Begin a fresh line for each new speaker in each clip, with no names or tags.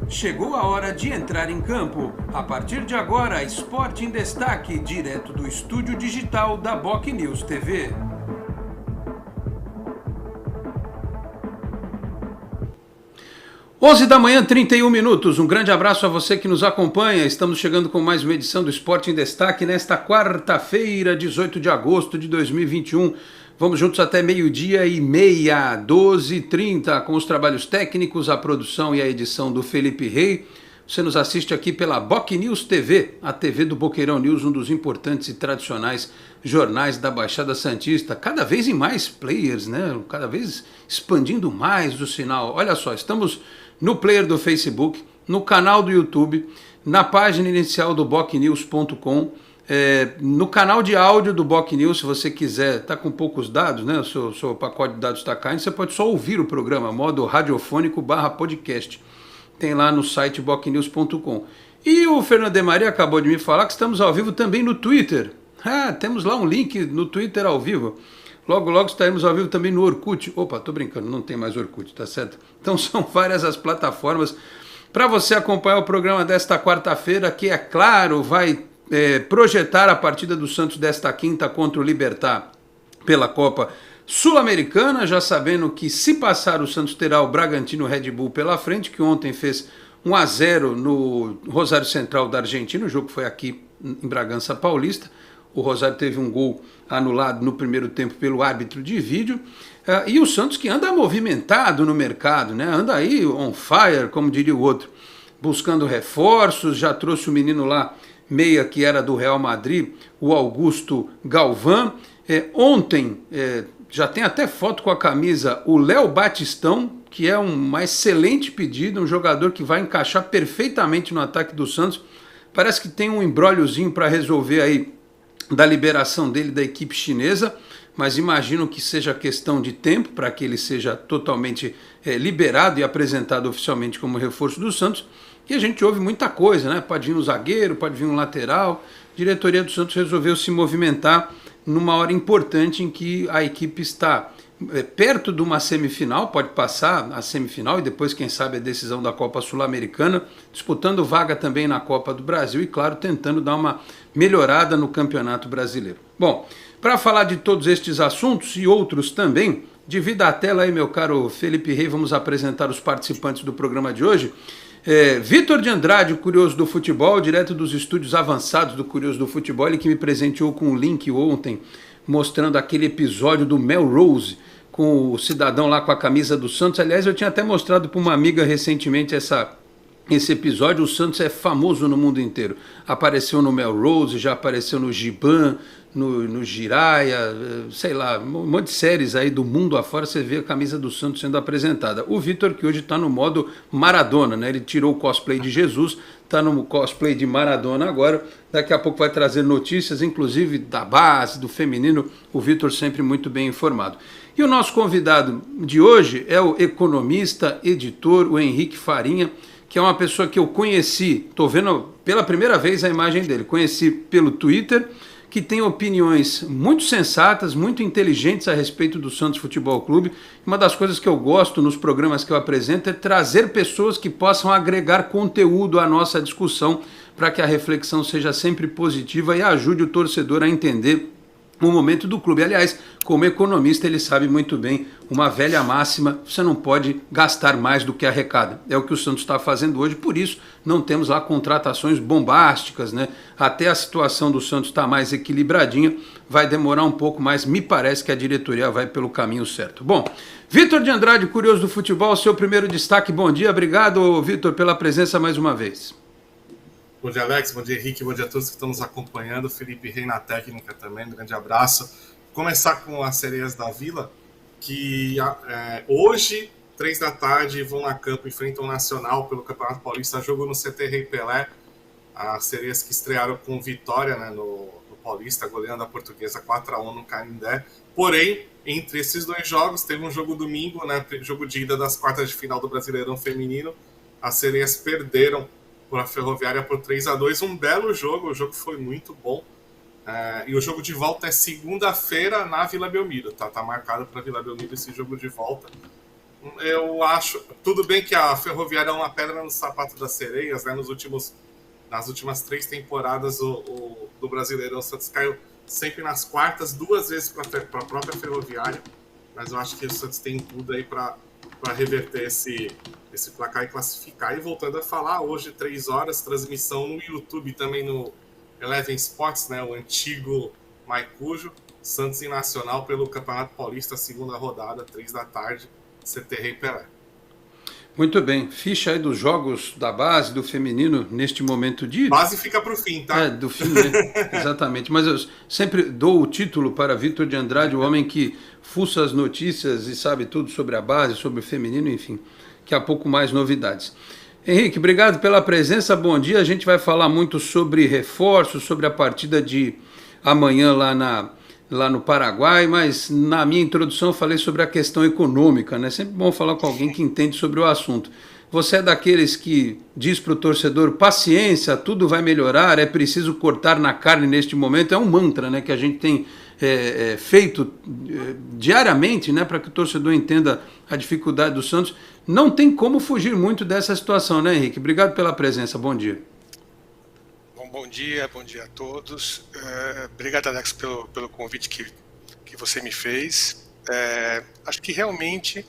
Chegou a hora de entrar em campo. A partir de agora, Esporte em Destaque, direto do estúdio digital da BocNews TV. Onze da manhã, 31 minutos. Um grande abraço a você que nos acompanha. Estamos chegando com mais uma edição do Esporte em Destaque nesta quarta-feira, 18 de agosto de 2021. Vamos juntos até meio-dia e meia, 12h30, com os trabalhos técnicos, a produção e a edição do Felipe Rey. Você nos assiste aqui pela BocNews TV, a TV do Boqueirão News, um dos importantes e tradicionais jornais da Baixada Santista. Cada vez em mais players, né? Cada vez expandindo mais o sinal. Olha só, estamos no player do Facebook, no canal do YouTube, na página inicial do bocnews.com, no canal de áudio do BocNews. Se você quiser, está com poucos dados, né? O seu pacote de dados está caindo, você pode só ouvir o programa, modo radiofônico /podcast. Tem lá no site bocnews.com. E o Fernando de Maria acabou de me falar que estamos ao vivo também no Twitter. Temos lá um link no Twitter ao vivo. Logo, logo estaremos ao vivo também no Orkut. Opa, tô brincando, não tem mais Orkut, tá certo? Então são várias as plataformas para você acompanhar o programa desta quarta-feira, que, é claro, vai projetar a partida do Santos desta quinta contra o Libertad pela Copa Sul-Americana, já sabendo que, se passar, o Santos terá o Bragantino Red Bull pela frente, que ontem fez 1-0 no Rosário Central da Argentina. O jogo foi aqui em Bragança Paulista. O Rosário teve um gol anulado no primeiro tempo pelo árbitro de vídeo. E o Santos, que anda movimentado no mercado, né? Anda aí on fire, como diria o outro, buscando reforços. Já trouxe o menino lá, meia, que era do Real Madrid, o Augusto Galvão. Ontem, já tem até foto com a camisa, o Léo Batistão, que é uma excelente pedida, um jogador que vai encaixar perfeitamente no ataque do Santos. Parece que tem um imbrógliozinho para resolver aí da liberação dele da equipe chinesa, mas imagino que seja questão de tempo para que ele seja totalmente liberado e apresentado oficialmente como reforço do Santos. E a gente ouve muita coisa, né? Pode vir um zagueiro, pode vir um lateral. A diretoria do Santos resolveu se movimentar numa hora importante em que a equipe está perto de uma semifinal, pode passar a semifinal e depois, quem sabe, a decisão da Copa Sul-Americana, disputando vaga também na Copa do Brasil e, claro, tentando dar uma melhorada no Campeonato Brasileiro. Bom, para falar de todos estes assuntos e outros também, divida a tela aí, meu caro Felipe Rey, vamos apresentar os participantes do programa de hoje. Vitor de Andrade, o Curioso do Futebol, direto dos estúdios avançados do Curioso do Futebol, ele que me presenteou com um link ontem, mostrando aquele episódio do Melrose, com o cidadão lá com a camisa do Santos. Aliás, eu tinha até mostrado para uma amiga recentemente esse episódio. O Santos é famoso no mundo inteiro. Apareceu no Melrose, já apareceu no Giban, no Jiraya, sei lá, um monte de séries aí do mundo afora, você vê a camisa do Santos sendo apresentada. O Vitor, que hoje está no modo Maradona, né? Ele tirou o cosplay de Jesus, está no cosplay de Maradona agora. Daqui a pouco vai trazer notícias, inclusive da base, do feminino. O Vitor sempre muito bem informado. E o nosso convidado de hoje é o economista, editor, o Henrique Farinha, que é uma pessoa que eu conheci, estou vendo pela primeira vez a imagem dele, conheci pelo Twitter, que tem opiniões muito sensatas, muito inteligentes a respeito do Santos Futebol Clube. Uma das coisas que eu gosto nos programas que eu apresento é trazer pessoas que possam agregar conteúdo à nossa discussão, para que a reflexão seja sempre positiva e ajude o torcedor a entender o momento do clube. Aliás, como economista, ele sabe muito bem uma velha máxima: você não pode gastar mais do que arrecada. É o que o Santos está fazendo hoje, por isso não temos lá contratações bombásticas, né? Até a situação do Santos estar mais equilibradinha, vai demorar um pouco, mas me parece que a diretoria vai pelo caminho certo. Bom, Vitor de Andrade, Curioso do Futebol, seu primeiro destaque. Bom dia, obrigado, Vitor, pela presença mais uma vez.
Bom dia, Alex. Bom dia, Henrique. Bom dia a todos que estão nos acompanhando. Felipe Rey na técnica também. Um grande abraço. Vou começar com as Sereias da Vila, que hoje, 3 da tarde, vão a campo, enfrentam o Nacional pelo Campeonato Paulista. Jogo no CT Rei Pelé. As Sereias que estrearam com vitória, né, no Paulista, goleando a Portuguesa 4-1 no Canindé. Porém, entre esses dois jogos, teve um jogo domingo, né, jogo de ida das quartas de final do Brasileirão Feminino. As Sereias perderam por a Ferroviária por 3-2, um belo jogo, o jogo foi muito bom. E o jogo de volta é segunda-feira na Vila Belmiro, tá marcado para Vila Belmiro esse jogo de volta. Eu acho. Tudo bem que a Ferroviária é uma pedra no sapato das sereias, né? Nas últimas 3 temporadas do Brasileirão, o Santos caiu sempre nas quartas, 2 vezes para a própria Ferroviária. Mas eu acho que o Santos tem tudo aí para reverter esse placar e classificar. E voltando a falar, hoje, 3 horas, transmissão no YouTube, também no Eleven Sports, né? O antigo Maicujo, Santos e Nacional pelo Campeonato Paulista, segunda rodada, 3 da tarde. CT Rei Pelé.
Muito bem. Ficha aí dos jogos da base, do feminino, neste momento de...
Base fica para o fim, tá?
Do fim, né? Exatamente. Mas eu sempre dou o título para Vitor de Andrade, o homem que fuça as notícias e sabe tudo sobre a base, sobre o feminino, enfim. Daqui a pouco mais novidades. Henrique, obrigado pela presença. Bom dia. A gente vai falar muito sobre reforços, sobre a partida de amanhã lá no Paraguai, mas na minha introdução eu falei sobre a questão econômica, né? Sempre bom falar com alguém que entende sobre o assunto. Você é daqueles que diz para o torcedor, paciência, tudo vai melhorar, é preciso cortar na carne neste momento. É um mantra, né, que a gente tem feito diariamente, né, para que o torcedor entenda a dificuldade do Santos. Não tem como fugir muito dessa situação, né, Henrique? Obrigado pela presença, bom dia.
Bom dia a todos. Obrigado, Alex, pelo convite que você me fez. Acho que realmente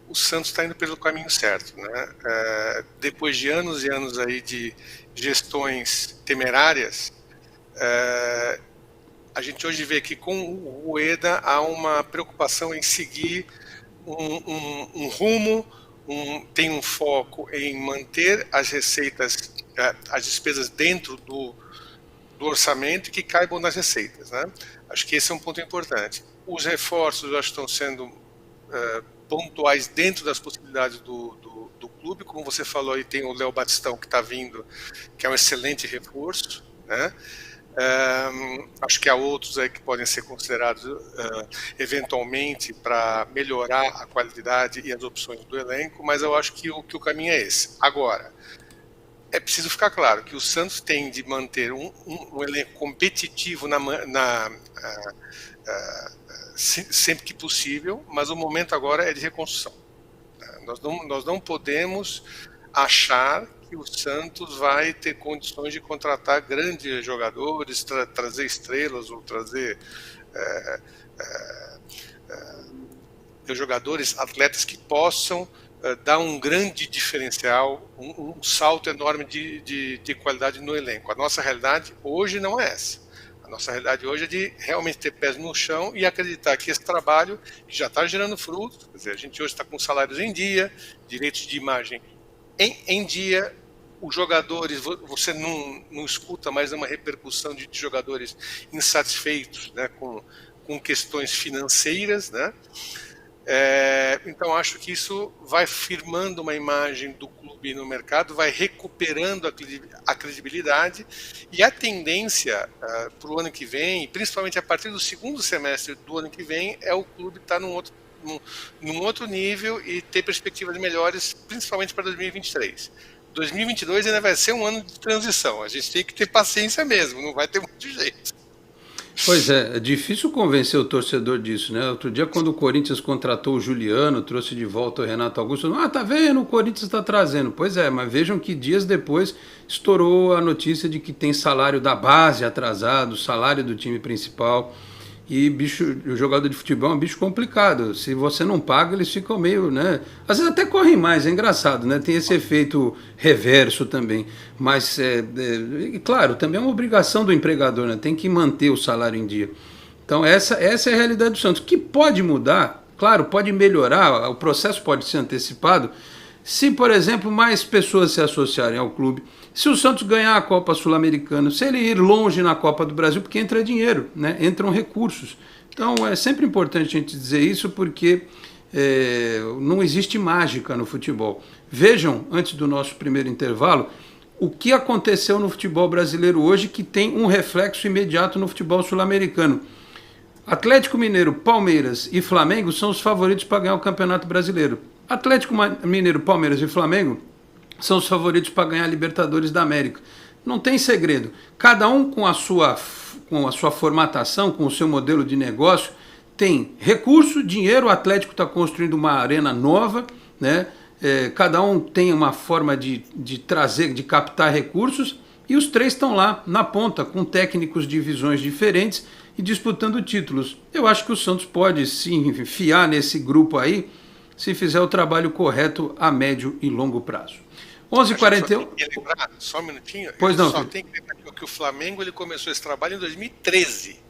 o Santos está indo pelo caminho certo, né? Depois de anos e anos aí de gestões temerárias, a gente hoje vê que com o Rueda há uma preocupação em seguir um rumo, tem um foco em manter as receitas, as despesas dentro do orçamento e que caibam nas receitas, né? Acho que esse é um ponto importante. Os reforços eu acho que estão sendo pontuais dentro das possibilidades do clube. Como você falou, aí tem o Léo Batistão que está vindo, que é um excelente reforço, né? Acho que há outros aí que podem ser considerados eventualmente para melhorar a qualidade e as opções do elenco, mas eu acho que o caminho é esse. Agora, é preciso ficar claro que o Santos tem de manter um elenco competitivo sempre que possível, mas o momento agora é de reconstrução. Nós não podemos achar que o Santos vai ter condições de contratar grandes jogadores, trazer estrelas ou trazer jogadores, atletas que possam dar um grande diferencial, um salto enorme de qualidade no elenco. A nossa realidade hoje não é essa. A nossa realidade hoje é de realmente ter pés no chão e acreditar que esse trabalho que já está gerando frutos, quer dizer, a gente hoje está com salários em dia, direitos de imagem em dia, os jogadores, você não escuta mais uma repercussão de jogadores insatisfeitos, né, com questões financeiras, né? Então acho que isso vai firmando uma imagem do clube no mercado, vai recuperando a credibilidade, e a tendência para o ano que vem, principalmente a partir do segundo semestre do ano que vem, é o clube estar num outro nível e ter perspectivas melhores, principalmente para 2023. 2022 ainda vai ser um ano de transição, a gente tem que ter paciência mesmo, não vai ter muito jeito.
Pois é difícil convencer o torcedor disso, né? Outro dia, quando o Corinthians contratou o Juliano, trouxe de volta o Renato Augusto, tá vendo, o Corinthians está trazendo. Pois é, mas vejam que dias depois estourou a notícia de que tem salário da base atrasado, salário do time principal. E o jogador de futebol é um bicho complicado. Se você não paga, eles ficam meio, né? Às vezes até correm mais, é engraçado, né? Tem esse efeito reverso também. Mas, claro, também é uma obrigação do empregador, né? Tem que manter o salário em dia. Então, essa é a realidade do Santos. Que pode mudar, claro, pode melhorar, o processo pode ser antecipado, se, por exemplo, mais pessoas se associarem ao clube. Se o Santos ganhar a Copa Sul-Americana, se ele ir longe na Copa do Brasil, porque entra dinheiro, né? Entram recursos. Então é sempre importante a gente dizer isso, porque não existe mágica no futebol. Vejam, antes do nosso primeiro intervalo, o que aconteceu no futebol brasileiro hoje, que tem um reflexo imediato no futebol sul-americano. Atlético Mineiro, Palmeiras e Flamengo são os favoritos para ganhar o Campeonato Brasileiro. Atlético Mineiro, Palmeiras e Flamengo são os favoritos para ganhar a Libertadores da América. Não tem segredo. Cada um com a sua formatação, com o seu modelo de negócio, tem recurso, dinheiro, o Atlético está construindo uma arena nova, né? Cada um tem uma forma de trazer, de captar recursos, e os três estão lá na ponta, com técnicos de visões diferentes e disputando títulos. Eu acho que o Santos pode sim fiar nesse grupo aí, se fizer o trabalho correto a médio e longo prazo. 11h41.
Só um minutinho.
Pois não,
só tem que lembrar que o Flamengo ele começou esse trabalho em 2013.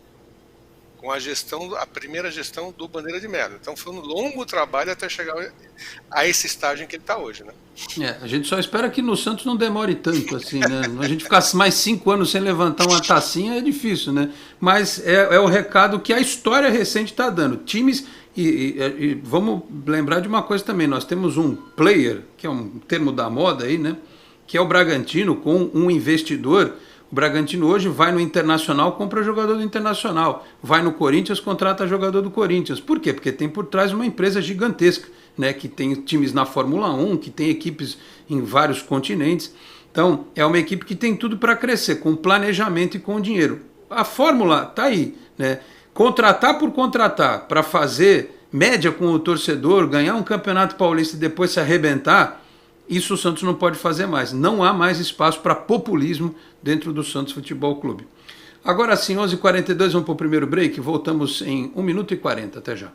Com a primeira gestão do Bandeira de Melo. Então foi um longo trabalho até chegar a esse estágio em que ele está hoje, né?
A gente só espera que no Santos não demore tanto assim, né? A gente ficar mais 5 anos sem levantar uma tacinha é difícil, né? Mas é o recado que a história recente está dando. Times, e vamos lembrar de uma coisa também, nós temos um player, que é um termo da moda aí, né? Que é o Bragantino, com um investidor. O Bragantino hoje vai no Internacional, compra jogador do Internacional. Vai no Corinthians, contrata jogador do Corinthians. Por quê? Porque tem por trás uma empresa gigantesca, né? Que tem times na Fórmula 1, que tem equipes em vários continentes. Então, é uma equipe que tem tudo para crescer, com planejamento e com dinheiro. A fórmula está aí, né? Contratar por contratar, para fazer média com o torcedor, ganhar um campeonato paulista e depois se arrebentar, isso o Santos não pode fazer mais. Não há mais espaço para populismo dentro do Santos Futebol Clube. Agora sim, 11h42, vamos para o primeiro break. Voltamos em 1 minuto e 40. Até já.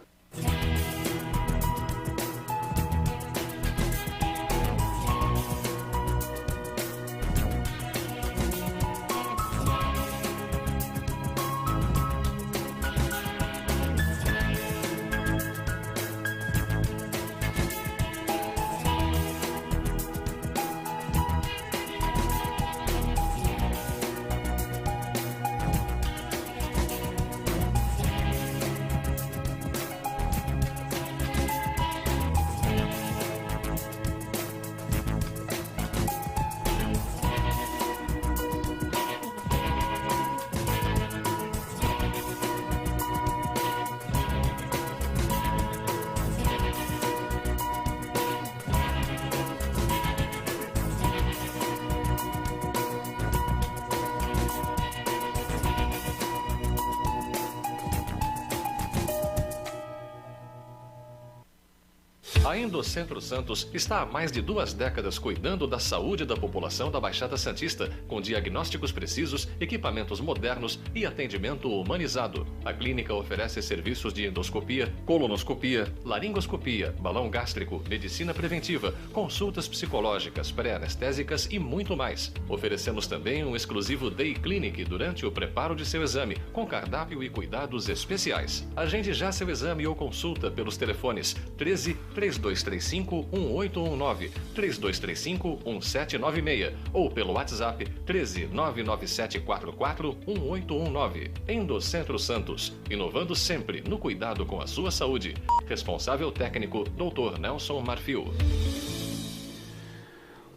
A Endocentro Santos está há mais de 2 décadas cuidando da saúde da população da Baixada Santista, com diagnósticos precisos, equipamentos modernos e atendimento humanizado. A clínica oferece serviços de endoscopia, colonoscopia, laringoscopia, balão gástrico, medicina preventiva, consultas psicológicas, pré-anestésicas e muito mais. Oferecemos também um exclusivo Day Clinic durante o preparo de seu exame, com cardápio e cuidados especiais. Agende já seu exame ou consulta pelos telefones 13 3235 1819, 3235 1796 ou pelo WhatsApp 13 99744 1819. Endocentro Santos, inovando sempre no cuidado com a sua saúde. Responsável técnico, Dr. Nelson Marfil.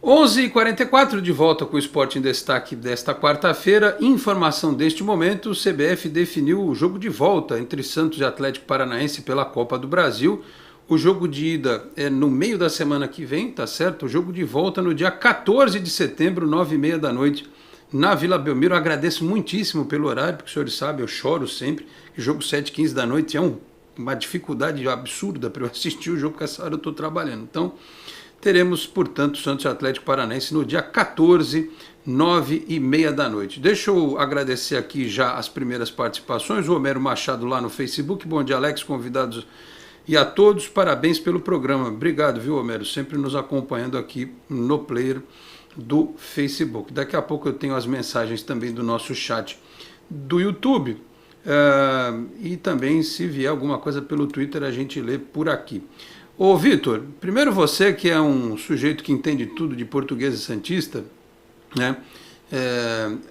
11h44, de volta com o Esporte em Destaque desta quarta-feira. Informação deste momento: o CBF definiu o jogo de volta entre Santos e Atlético Paranaense pela Copa do Brasil. O jogo de ida é no meio da semana que vem, tá certo? O jogo de volta no dia 14 de setembro, 9h30 da noite, na Vila Belmiro. Eu agradeço muitíssimo pelo horário, porque os senhores sabem, eu choro sempre. O jogo 7h15 da noite é uma dificuldade absurda para eu assistir o jogo, porque essa hora eu estou trabalhando. Então, teremos, portanto, Santos e Atlético Paranaense no dia 14, 9h30 da noite. Deixa eu agradecer aqui já as primeiras participações. O Homero Machado lá no Facebook. Bom dia, Alex, convidados e a todos. Parabéns pelo programa. Obrigado, viu, Homero? Sempre nos acompanhando aqui no player do Facebook. Daqui a pouco eu tenho as mensagens também do nosso chat do YouTube. E também, se vier alguma coisa pelo Twitter, a gente lê por aqui. Ô, Vitor, primeiro você, que é um sujeito que entende tudo de português e santista, né?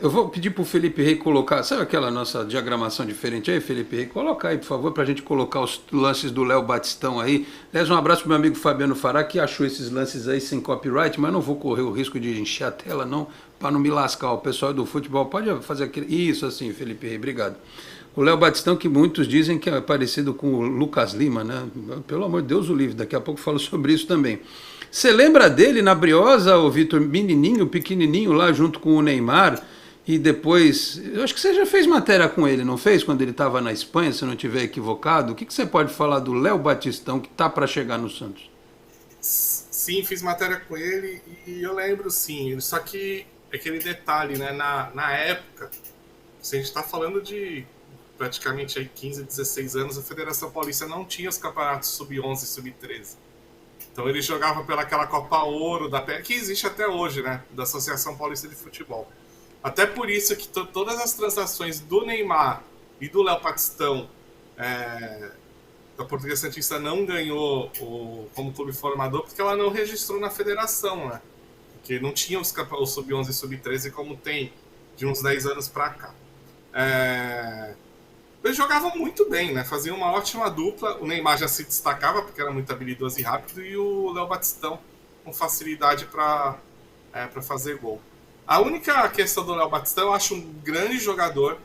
Eu vou pedir para o Felipe Rey colocar, sabe aquela nossa diagramação diferente aí, Felipe Rey? Coloca aí, por favor, para a gente colocar os lances do Léo Batistão aí. Aliás, um abraço para o meu amigo Fabiano Fará, que achou esses lances aí sem copyright, mas não vou correr o risco de encher a tela, não, para não me lascar. O pessoal do futebol pode fazer aquilo. Isso assim, Felipe Rey, obrigado. O Léo Batistão, que muitos dizem que é parecido com o Lucas Lima, né? Pelo amor de Deus, o livre, daqui a pouco eu falo sobre isso também. Você lembra dele na Briosa, o Vitor, menininho, pequenininho lá junto com o Neymar, e depois, eu acho que você já fez matéria com ele, não fez? Quando ele estava na Espanha, se eu não estiver equivocado. O que você pode falar do Léo Batistão, que está para chegar no Santos?
Sim, fiz matéria com ele e eu lembro, sim. Só que aquele detalhe, né? Na época, se a gente está falando de praticamente aí 15, 16 anos, a Federação Paulista não tinha os campeonatos sub-11 e sub-13. Então ele jogava pelaquela Copa Ouro, que existe até hoje, né? Da Associação Paulista de Futebol. Até por isso que todas as transações do Neymar e do Léo Batistão, a Portuguesa Santista não ganhou como clube formador porque ela não registrou na federação, né? Porque não tinha os sub-11 e sub-13 como tem de uns 10 anos para cá. Eles jogavam muito bem, né? Faziam uma ótima dupla. O Neymar já se destacava porque era muito habilidoso e rápido, e o Léo Batistão com facilidade para fazer gol. A única questão do Léo Batistão, eu acho um grande jogador.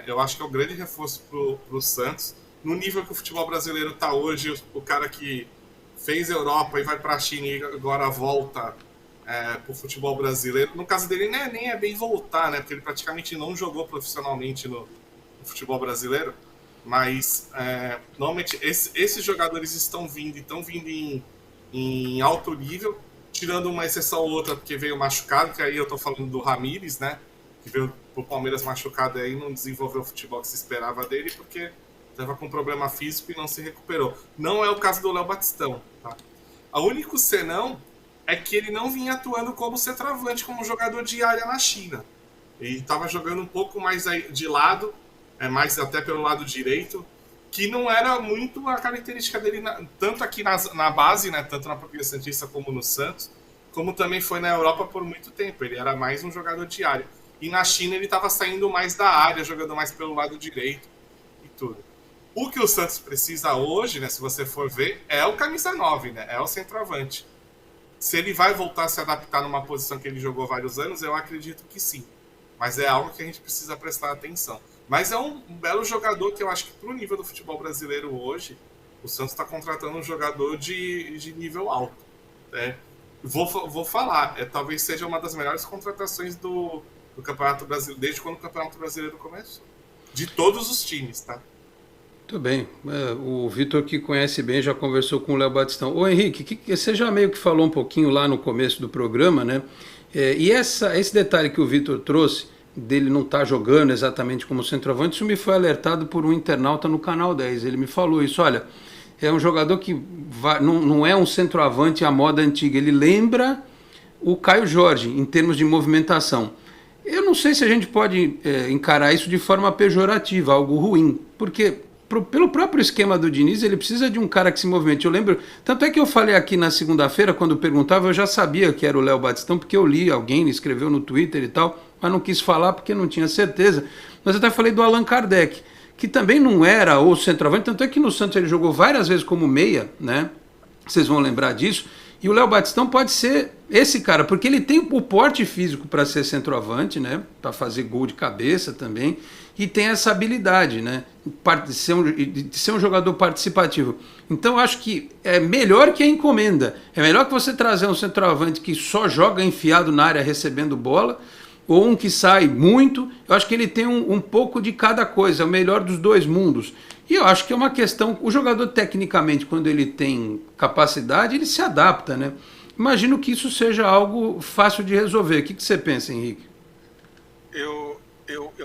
Eu acho que é um grande reforço para o Santos. No nível que o futebol brasileiro está hoje, o cara que fez Europa e vai para a China e agora volta para o futebol brasileiro. No caso dele, nem é bem voltar, né? Porque ele praticamente não jogou profissionalmente no futebol brasileiro. Mas, normalmente, esses jogadores estão vindo em alto nível, tirando uma exceção ou outra, porque veio machucado, que aí eu estou falando do Ramires, né? Que veio pro Palmeiras machucado aí, não desenvolveu o futebol que se esperava dele, porque estava com problema físico e não se recuperou. Não é o caso do Léo Batistão, tá? O único senão é que ele não vinha atuando como centroavante, como jogador de área na China. Ele estava jogando um pouco mais de lado, mais até pelo lado direito, que não era muito a característica dele, tanto aqui na base, né, tanto na Portuguesa Santista como no Santos, como também foi na Europa por muito tempo. Ele era mais um jogador de área. E na China ele estava saindo mais da área, jogando mais pelo lado direito e tudo. O que o Santos precisa hoje, né, se você for ver, é o camisa 9, né, é o centroavante. Se ele vai voltar a se adaptar numa posição que ele jogou vários anos, eu acredito que sim. Mas é algo que a gente precisa prestar atenção. Mas é um belo jogador que eu acho que para o nível do futebol brasileiro hoje, o Santos está contratando um jogador de nível alto. Né? Vou falar, talvez seja uma das melhores contratações do Campeonato Brasileiro, desde quando o Campeonato Brasileiro começou. De todos os times, tá?
Muito bem. O Vitor, que conhece bem, já conversou com o Léo Batistão. Ô Henrique, você já meio que falou um pouquinho lá no começo do programa, né? E esse detalhe que o Vitor trouxe, dele não estar jogando exatamente como centroavante, isso me foi alertado por um internauta no Canal 10. Ele me falou isso, olha, é um jogador que não é um centroavante à moda antiga, ele lembra o Caio Jorge em termos de movimentação. Eu não sei se a gente pode encarar isso de forma pejorativa, algo ruim, porque pelo próprio esquema do Diniz, ele precisa de um cara que se movimente. Eu lembro, tanto é que eu falei aqui na segunda-feira, quando perguntava, eu já sabia que era o Léo Batistão, porque eu li, alguém escreveu no Twitter e tal, mas não quis falar porque não tinha certeza. Mas eu até falei do Allan Kardec, que também não era o centroavante, tanto é que no Santos ele jogou várias vezes como meia, né? Vocês vão lembrar disso. E o Léo Batistão pode ser esse cara, porque ele tem o porte físico para ser centroavante, né? Para fazer gol de cabeça também, e tem essa habilidade, né? De ser um jogador participativo. Então eu acho que é melhor que a encomenda. É melhor que você trazer um centroavante que só joga enfiado na área recebendo bola, ou um que sai muito. Eu acho que ele tem um pouco de cada coisa, é o melhor dos dois mundos. E eu acho que é uma questão, o jogador tecnicamente, quando ele tem capacidade, ele se adapta, né? Imagino que isso seja algo fácil de resolver. O que você pensa, Henrique?
Eu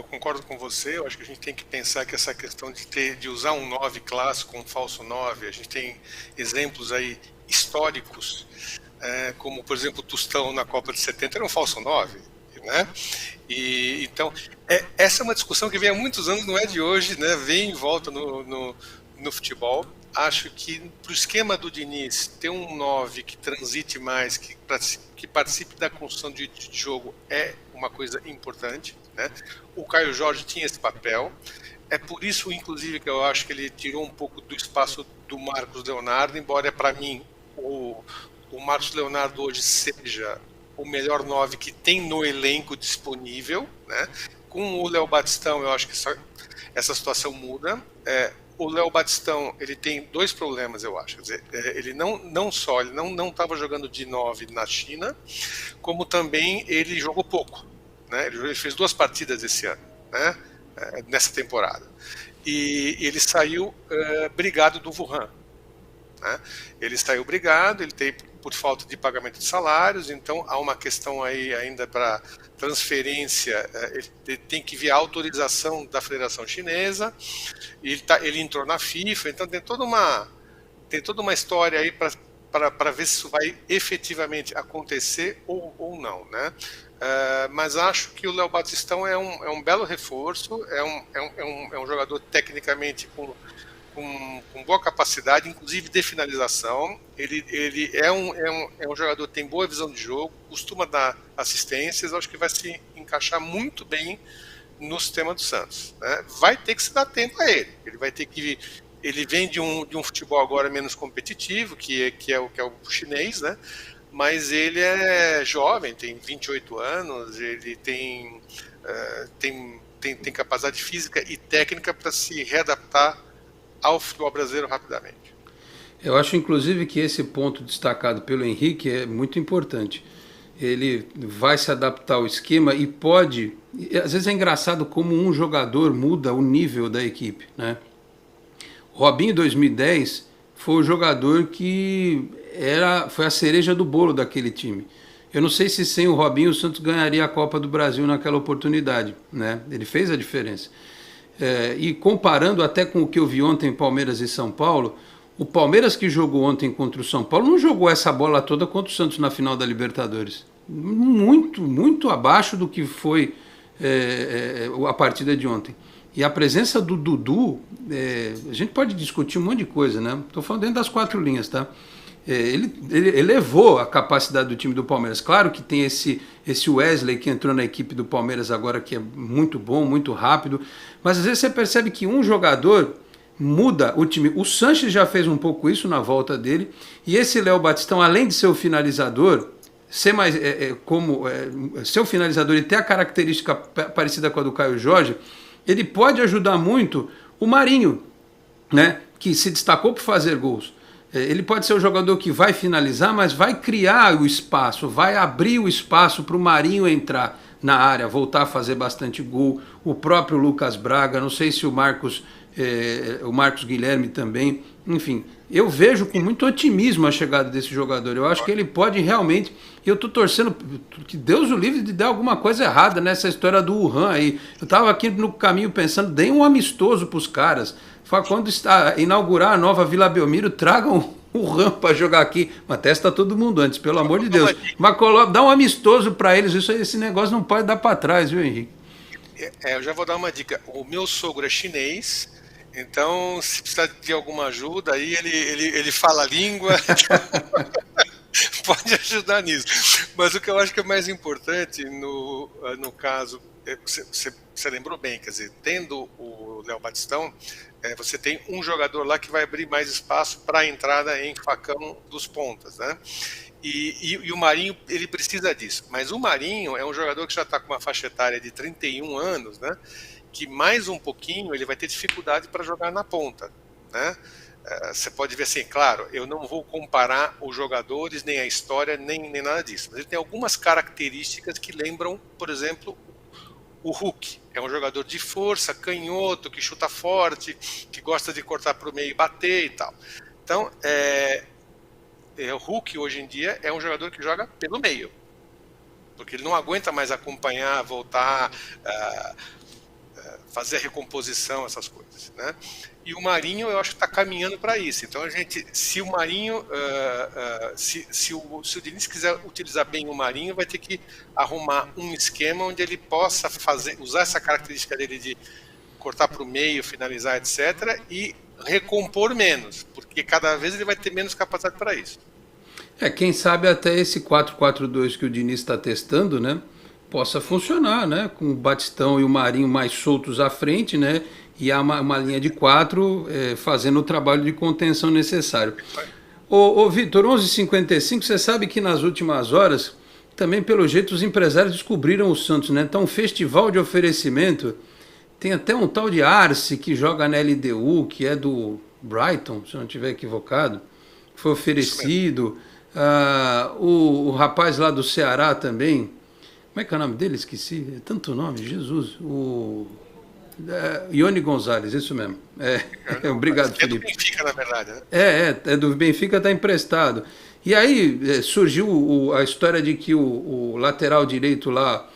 concordo com você. Eu acho que a gente tem que pensar que essa questão de usar um 9 clássico, um falso 9, a gente tem exemplos aí históricos, como, por exemplo, o Tostão na Copa de 70 era um falso 9, né? E, então, essa é uma discussão que vem há muitos anos, não é de hoje, né? Vem em volta no futebol. Acho que para o esquema do Diniz, ter um 9 que transite mais, que participe da construção de jogo é uma coisa importante, né? O Caio Jorge tinha esse papel. É por isso, inclusive, que eu acho que ele tirou um pouco do espaço do Marcos Leonardo, embora para mim o Marcos Leonardo hoje seja o melhor 9 que tem no elenco disponível, né? Com o Léo Batistão, eu acho que essa situação muda. O Léo Batistão, ele tem dois problemas, eu acho. Quer dizer, ele não estava jogando de 9 na China, como também ele jogou pouco. né? Ele fez 2 partidas esse ano, né? Nessa temporada. E ele saiu brigado do Wuhan. Né? Ele saiu brigado, ele tem por falta de pagamento de salários, então há uma questão aí ainda para transferência, ele tem que vir a autorização da Federação Chinesa, ele entrou na FIFA, então tem toda uma história aí para ver se isso vai efetivamente acontecer ou não, né? Mas acho que o Léo Batistão é um belo reforço, é um jogador tecnicamente com boa capacidade, inclusive de finalização. Ele é um jogador que tem boa visão de jogo, costuma dar assistências, acho que vai se encaixar muito bem no sistema do Santos, né? Vai ter que se dar tempo a ele. Ele vem de um futebol agora menos competitivo, que é o chinês, né? Mas ele é jovem, tem 28 anos, ele tem capacidade física e técnica para se readaptar ao futebol brasileiro rapidamente.
Eu acho, inclusive, que esse ponto destacado pelo Henrique é muito importante. Ele vai se adaptar ao esquema e pode... Às vezes é engraçado como um jogador muda o nível da equipe, né? O Robinho, em 2010, foi o jogador que foi a cereja do bolo daquele time. Eu não sei se sem o Robinho o Santos ganharia a Copa do Brasil naquela oportunidade, né? Ele fez a diferença. E comparando até com o que eu vi ontem em Palmeiras e São Paulo, o Palmeiras que jogou ontem contra o São Paulo não jogou essa bola toda contra o Santos na final da Libertadores. Muito, muito abaixo do que foi a partida de ontem. E a presença do Dudu, a gente pode discutir um monte de coisa, né? Estou falando dentro das 4 linhas, tá? Ele elevou a capacidade do time do Palmeiras. Claro que tem esse Wesley que entrou na equipe do Palmeiras agora, que é muito bom, muito rápido, mas às vezes você percebe que um jogador muda o time. O Sanches já fez um pouco isso na volta dele, e esse Léo Batistão, além de ser o finalizador, ser o finalizador e ter a característica parecida com a do Caio Jorge, ele pode ajudar muito o Marinho, né, que se destacou por fazer gols. Ele pode ser o jogador que vai finalizar, mas vai criar o espaço, vai abrir o espaço para o Marinho entrar na área, voltar a fazer bastante gol. O próprio Lucas Braga, não sei se o Marcos Guilherme também. Enfim, eu vejo com muito otimismo a chegada desse jogador. Eu acho que ele pode realmente... Eu estou torcendo que Deus o livre de dar alguma coisa errada nessa história do Wuhan aí. Eu estava aqui no caminho pensando, deem um amistoso para os caras. Quando inaugurar a nova Vila Belmiro, tragam o Wuhan para jogar aqui. Mas testa todo mundo antes, pelo amor de Deus. Mas dá um amistoso para eles. Esse negócio não pode dar para trás, viu, Henrique?
Eu já vou dar uma dica. O meu sogro é chinês, então se precisar de alguma ajuda, aí ele fala a língua. Pode ajudar nisso. Mas o que eu acho que é mais importante no caso, você lembrou bem, quer dizer, tendo o Léo Batistão, você tem um jogador lá que vai abrir mais espaço para a entrada em facão dos pontas, né? E o Marinho, ele precisa disso. Mas o Marinho é um jogador que já está com uma faixa etária de 31 anos, né? Que mais um pouquinho ele vai ter dificuldade para jogar na ponta, né? Você pode ver assim, claro, eu não vou comparar os jogadores, nem a história, nem nada disso, mas ele tem algumas características que lembram, por exemplo, o Hulk. É um jogador de força, canhoto, que chuta forte, que gosta de cortar para o meio e bater e tal. Então, o Hulk hoje em dia é um jogador que joga pelo meio, porque ele não aguenta mais acompanhar, voltar, fazer a recomposição, essas coisas, né? E o Marinho, eu acho que está caminhando para isso. Então, se o Marinho, se o Diniz quiser utilizar bem o Marinho, vai ter que arrumar um esquema onde ele possa usar essa característica dele de cortar para o meio, finalizar, etc., e recompor menos, porque cada vez ele vai ter menos capacidade para isso.
Quem sabe até esse 4-4-2 que o Diniz está testando, né, possa funcionar, né, com o Batistão e o Marinho mais soltos à frente, né, e há uma linha de 4 fazendo o trabalho de contenção necessário. Ô Vitor, 11h55, você sabe que nas últimas horas, também pelo jeito os empresários descobriram o Santos, né? Então um festival de oferecimento, tem até um tal de Arce que joga na LDU, que é do Brighton, se eu não estiver equivocado, foi oferecido, o rapaz lá do Ceará também. Como é que é o nome dele? Esqueci. É tanto nome, Jesus. Ione Gonzalez, isso mesmo. Obrigado, Felipe.
É do Benfica, na verdade, né?
É do Benfica, está emprestado. E aí surgiu a história de que o lateral direito lá,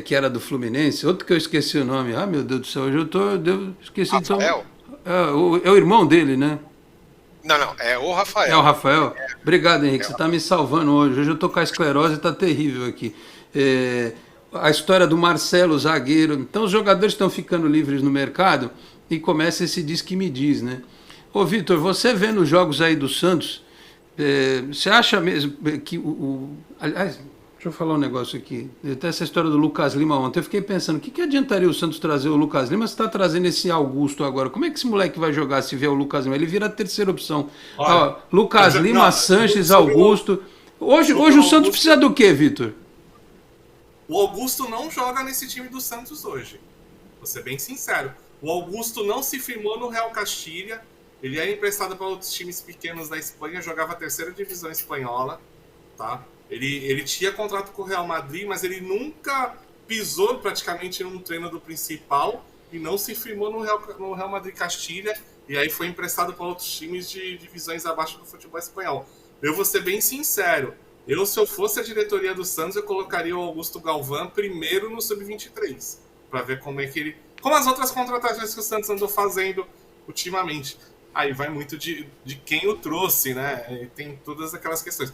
que era do Fluminense, outro que eu esqueci o nome. Ah, meu Deus do céu, hoje eu esqueci.
Rafael?
Então, é o irmão dele, né?
Não, é o Rafael.
É o Rafael? Obrigado, Henrique, você está me salvando hoje. Hoje eu estou com a esclerose e está terrível aqui. A história do Marcelo, zagueiro. Então os jogadores estão ficando livres no mercado e começa esse diz que me diz, né? Ô Vitor, você vendo os jogos aí do Santos, você acha mesmo que aliás, deixa eu falar um negócio aqui. Até essa história do Lucas Lima ontem, eu fiquei pensando, o que adiantaria o Santos trazer o Lucas Lima se está trazendo esse Augusto agora? Como é que esse moleque vai jogar se vier o Lucas Lima? Ele vira a terceira opção. Olha, Lucas Lima, Sanches, Augusto. Hoje o Santos precisa do quê, Vitor?
O Augusto não joga nesse time do Santos hoje. Vou ser bem sincero. O Augusto não se firmou no Real Castilha. Ele era emprestado para outros times pequenos da Espanha, jogava a terceira divisão espanhola, tá? Ele tinha contrato com o Real Madrid, mas ele nunca pisou praticamente num treino do principal e não se firmou no Real Madrid Castilha, e aí foi emprestado para outros times de divisões abaixo do futebol espanhol. Eu vou ser bem sincero, se eu fosse a diretoria do Santos, eu colocaria o Augusto Galvão primeiro no Sub-23, para ver como as outras contratações que o Santos andou fazendo ultimamente. Aí vai muito de quem o trouxe, né? E tem todas aquelas questões.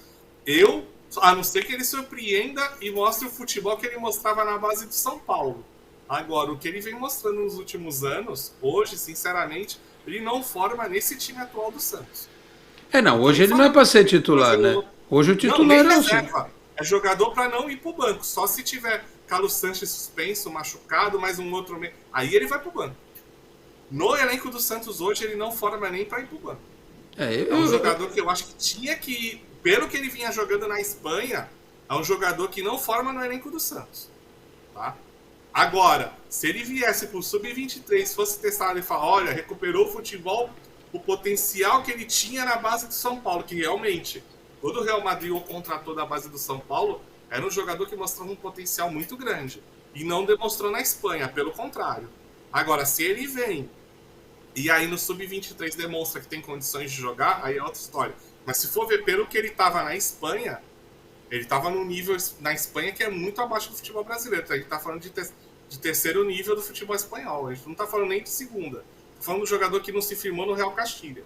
A não ser que ele surpreenda e mostre o futebol que ele mostrava na base do São Paulo. Agora, o que ele vem mostrando nos últimos anos, hoje, sinceramente, ele não forma nesse time atual do Santos.
Hoje ele não é para ser titular, né? Hoje o titular
não,
é o
reserva. É jogador para não ir pro banco. Só se tiver Carlos Sanches suspenso, machucado, mais um outro... Aí ele vai pro banco. No elenco do Santos hoje, ele não forma nem para ir pro banco. É um jogador que eu acho que tinha que ir, pelo que ele vinha jogando na Espanha, é um jogador que não forma no elenco do Santos. Tá? Agora, se ele viesse pro Sub-23, fosse testado e falar, olha, recuperou o futebol, o potencial que ele tinha na base do São Paulo, que realmente, todo o Real Madrid o contratou da base do São Paulo, era um jogador que mostrava um potencial muito grande. E não demonstrou na Espanha, pelo contrário. Agora, se ele vem e aí no Sub-23 demonstra que tem condições de jogar, aí é outra história. Mas se for ver pelo que ele estava na Espanha, ele estava num nível na Espanha que é muito abaixo do futebol brasileiro. Então, a gente está falando de terceiro nível do futebol espanhol. A gente não está falando nem de segunda. Está falando do jogador que não se firmou no Real Castilha.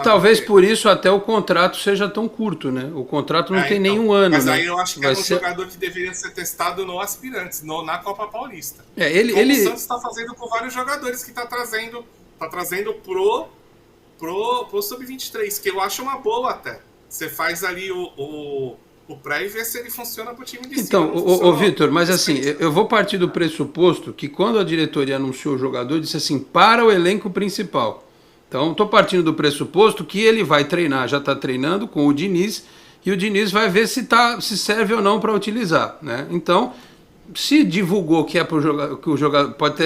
Talvez por isso até o contrato seja tão curto, né? O contrato não tem nenhum ano.
Mas
né?
aí eu acho que é um jogador que deveria ser testado no Aspirantes, na Copa Paulista.
O
Santos está fazendo com vários jogadores que está trazendo pro Sub-23, que eu acho uma boa até. Você faz ali o pré e vê se ele funciona pro time de cima.
Então, Vitor, mas assim, eu vou partir do pressuposto que quando a diretoria anunciou o jogador, disse assim, para o elenco principal. Então, estou partindo do pressuposto que ele vai treinar, já está treinando com o Diniz, e o Diniz vai ver se serve ou não para utilizar, né? Então, se divulgou que é para o jogador, pode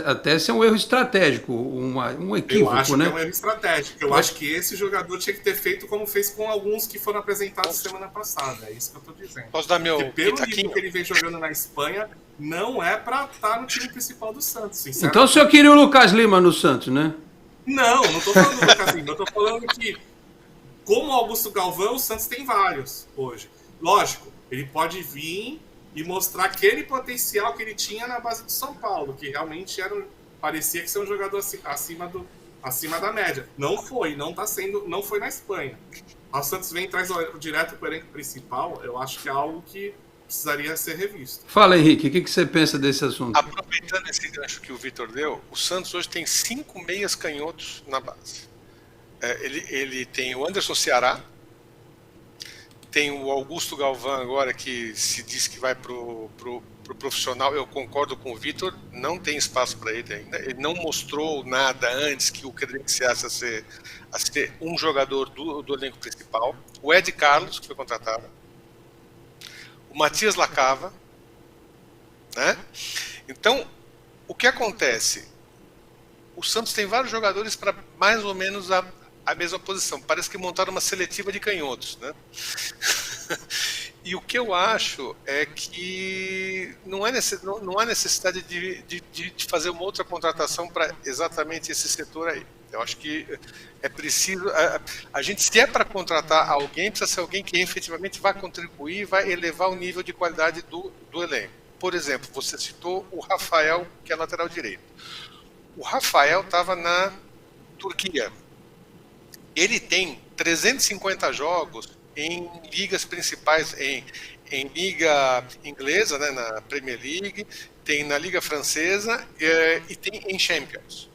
até ser um erro estratégico, um equívoco,
eu acho
né?
Que é um erro estratégico. Eu acho que esse jogador tinha que ter feito como fez com alguns que foram apresentados semana passada. É isso que eu estou dizendo.
Posso dar meu
pelo nível que ele vem jogando na Espanha, não é para estar no time principal do Santos, sinceramente.
Então, o senhor queria o Lucas Lima no Santos, né?
Não tô falando do Lucas Lima. Eu tô falando que, como Augusto Galvão, o Santos tem vários hoje. Lógico, ele pode vir e mostrar aquele potencial que ele tinha na base do São Paulo, que realmente parecia que ser um jogador acima da média. Não foi na Espanha. O Santos vem e traz direto para o elenco principal, eu acho que é algo que precisaria ser revisto.
Fala, Henrique, o que você pensa desse assunto?
Aproveitando esse gancho que o Vitor deu, o Santos hoje tem 5 meias canhotos na base. Ele tem o Anderson Ceará, tem o Augusto Galvão agora, que se diz que vai pro profissional. Eu concordo com o Vitor, não tem espaço para ele ainda. Ele não mostrou nada antes que o credenciasse a ser um jogador do elenco principal. O Ed Carlos, que foi contratado. O Matias Lacava, né? Então, o que acontece? O Santos tem vários jogadores para mais ou menos a mesma posição. Parece que montaram uma seletiva de canhotos, né? E o que eu acho é que não há necessidade de fazer uma outra contratação para exatamente esse setor aí. Eu acho que é preciso... A gente, se é para contratar alguém, precisa ser alguém que efetivamente vai contribuir, vai elevar o nível de qualidade do elenco. Por exemplo, você citou o Rafael, que é lateral direito. O Rafael estava na Turquia. Ele tem 350 jogos em ligas principais, em liga inglesa, né, na Premier League, tem na liga francesa e tem em Champions.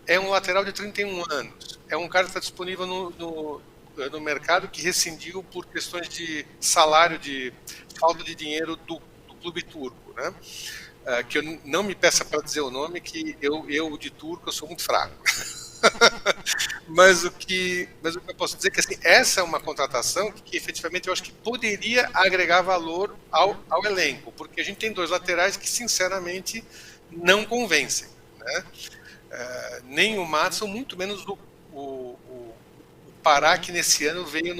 É um lateral de 31 anos. É um cara que está disponível no mercado, que rescindiu por questões de salário, de falta de dinheiro do clube turco, né? Que eu não me peça para dizer o nome, que eu de turco eu sou muito fraco. Mas o que eu posso dizer é que assim, essa é uma contratação que efetivamente eu acho que poderia agregar valor ao elenco, porque a gente tem 2 laterais que sinceramente não convencem, né? Nem o Maatsen, muito menos o Pará, que nesse ano veio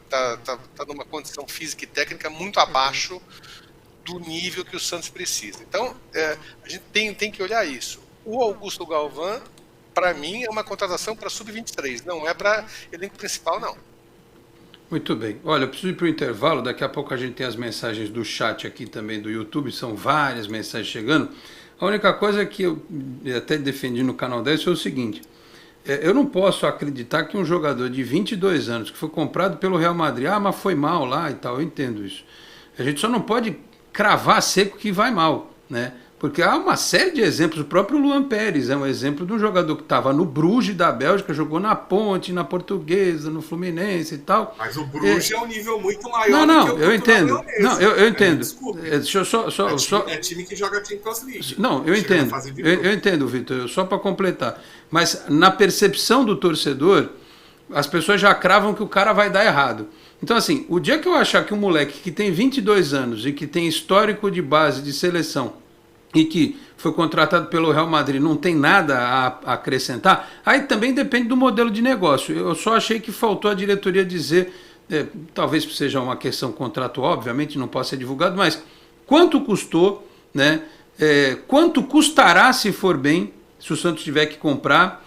tá numa condição física e técnica muito abaixo do nível que o Santos precisa. Então, a gente tem que olhar isso. O Augusto Galvão, para mim, é uma contratação para sub-23, não é para elenco principal, não.
Muito bem. Olha, eu preciso ir para o intervalo, daqui a pouco a gente tem as mensagens do chat aqui também do YouTube, são várias mensagens chegando. A única coisa que eu até defendi no Canal 10 foi o seguinte: eu não posso acreditar que um jogador de 22 anos, que foi comprado pelo Real Madrid, mas foi mal lá e tal, eu entendo isso. A gente só não pode cravar seco que vai mal, né? Porque há uma série de exemplos. O próprio Luan Pérez é um exemplo de um jogador que estava no Bruges da Bélgica, jogou na Ponte, na Portuguesa, no Fluminense e tal.
Mas o Bruges é um nível muito maior
do
que o
eu entendo. Não, eu entendo.
Desculpe.
Deixa eu
é time que joga Champions League.
Não, eu entendo. Eu entendo, Vitor. Só para completar. Mas na percepção do torcedor, as pessoas já cravam que o cara vai dar errado. Então, assim, o dia que eu achar que um moleque que tem 22 anos e que tem histórico de base de seleção e que foi contratado pelo Real Madrid não tem nada a acrescentar, aí também depende do modelo de negócio. Eu só achei que faltou a diretoria dizer, talvez seja uma questão contratual, obviamente não pode ser divulgado, mas quanto custou, né? Quanto custará se for bem, se o Santos tiver que comprar,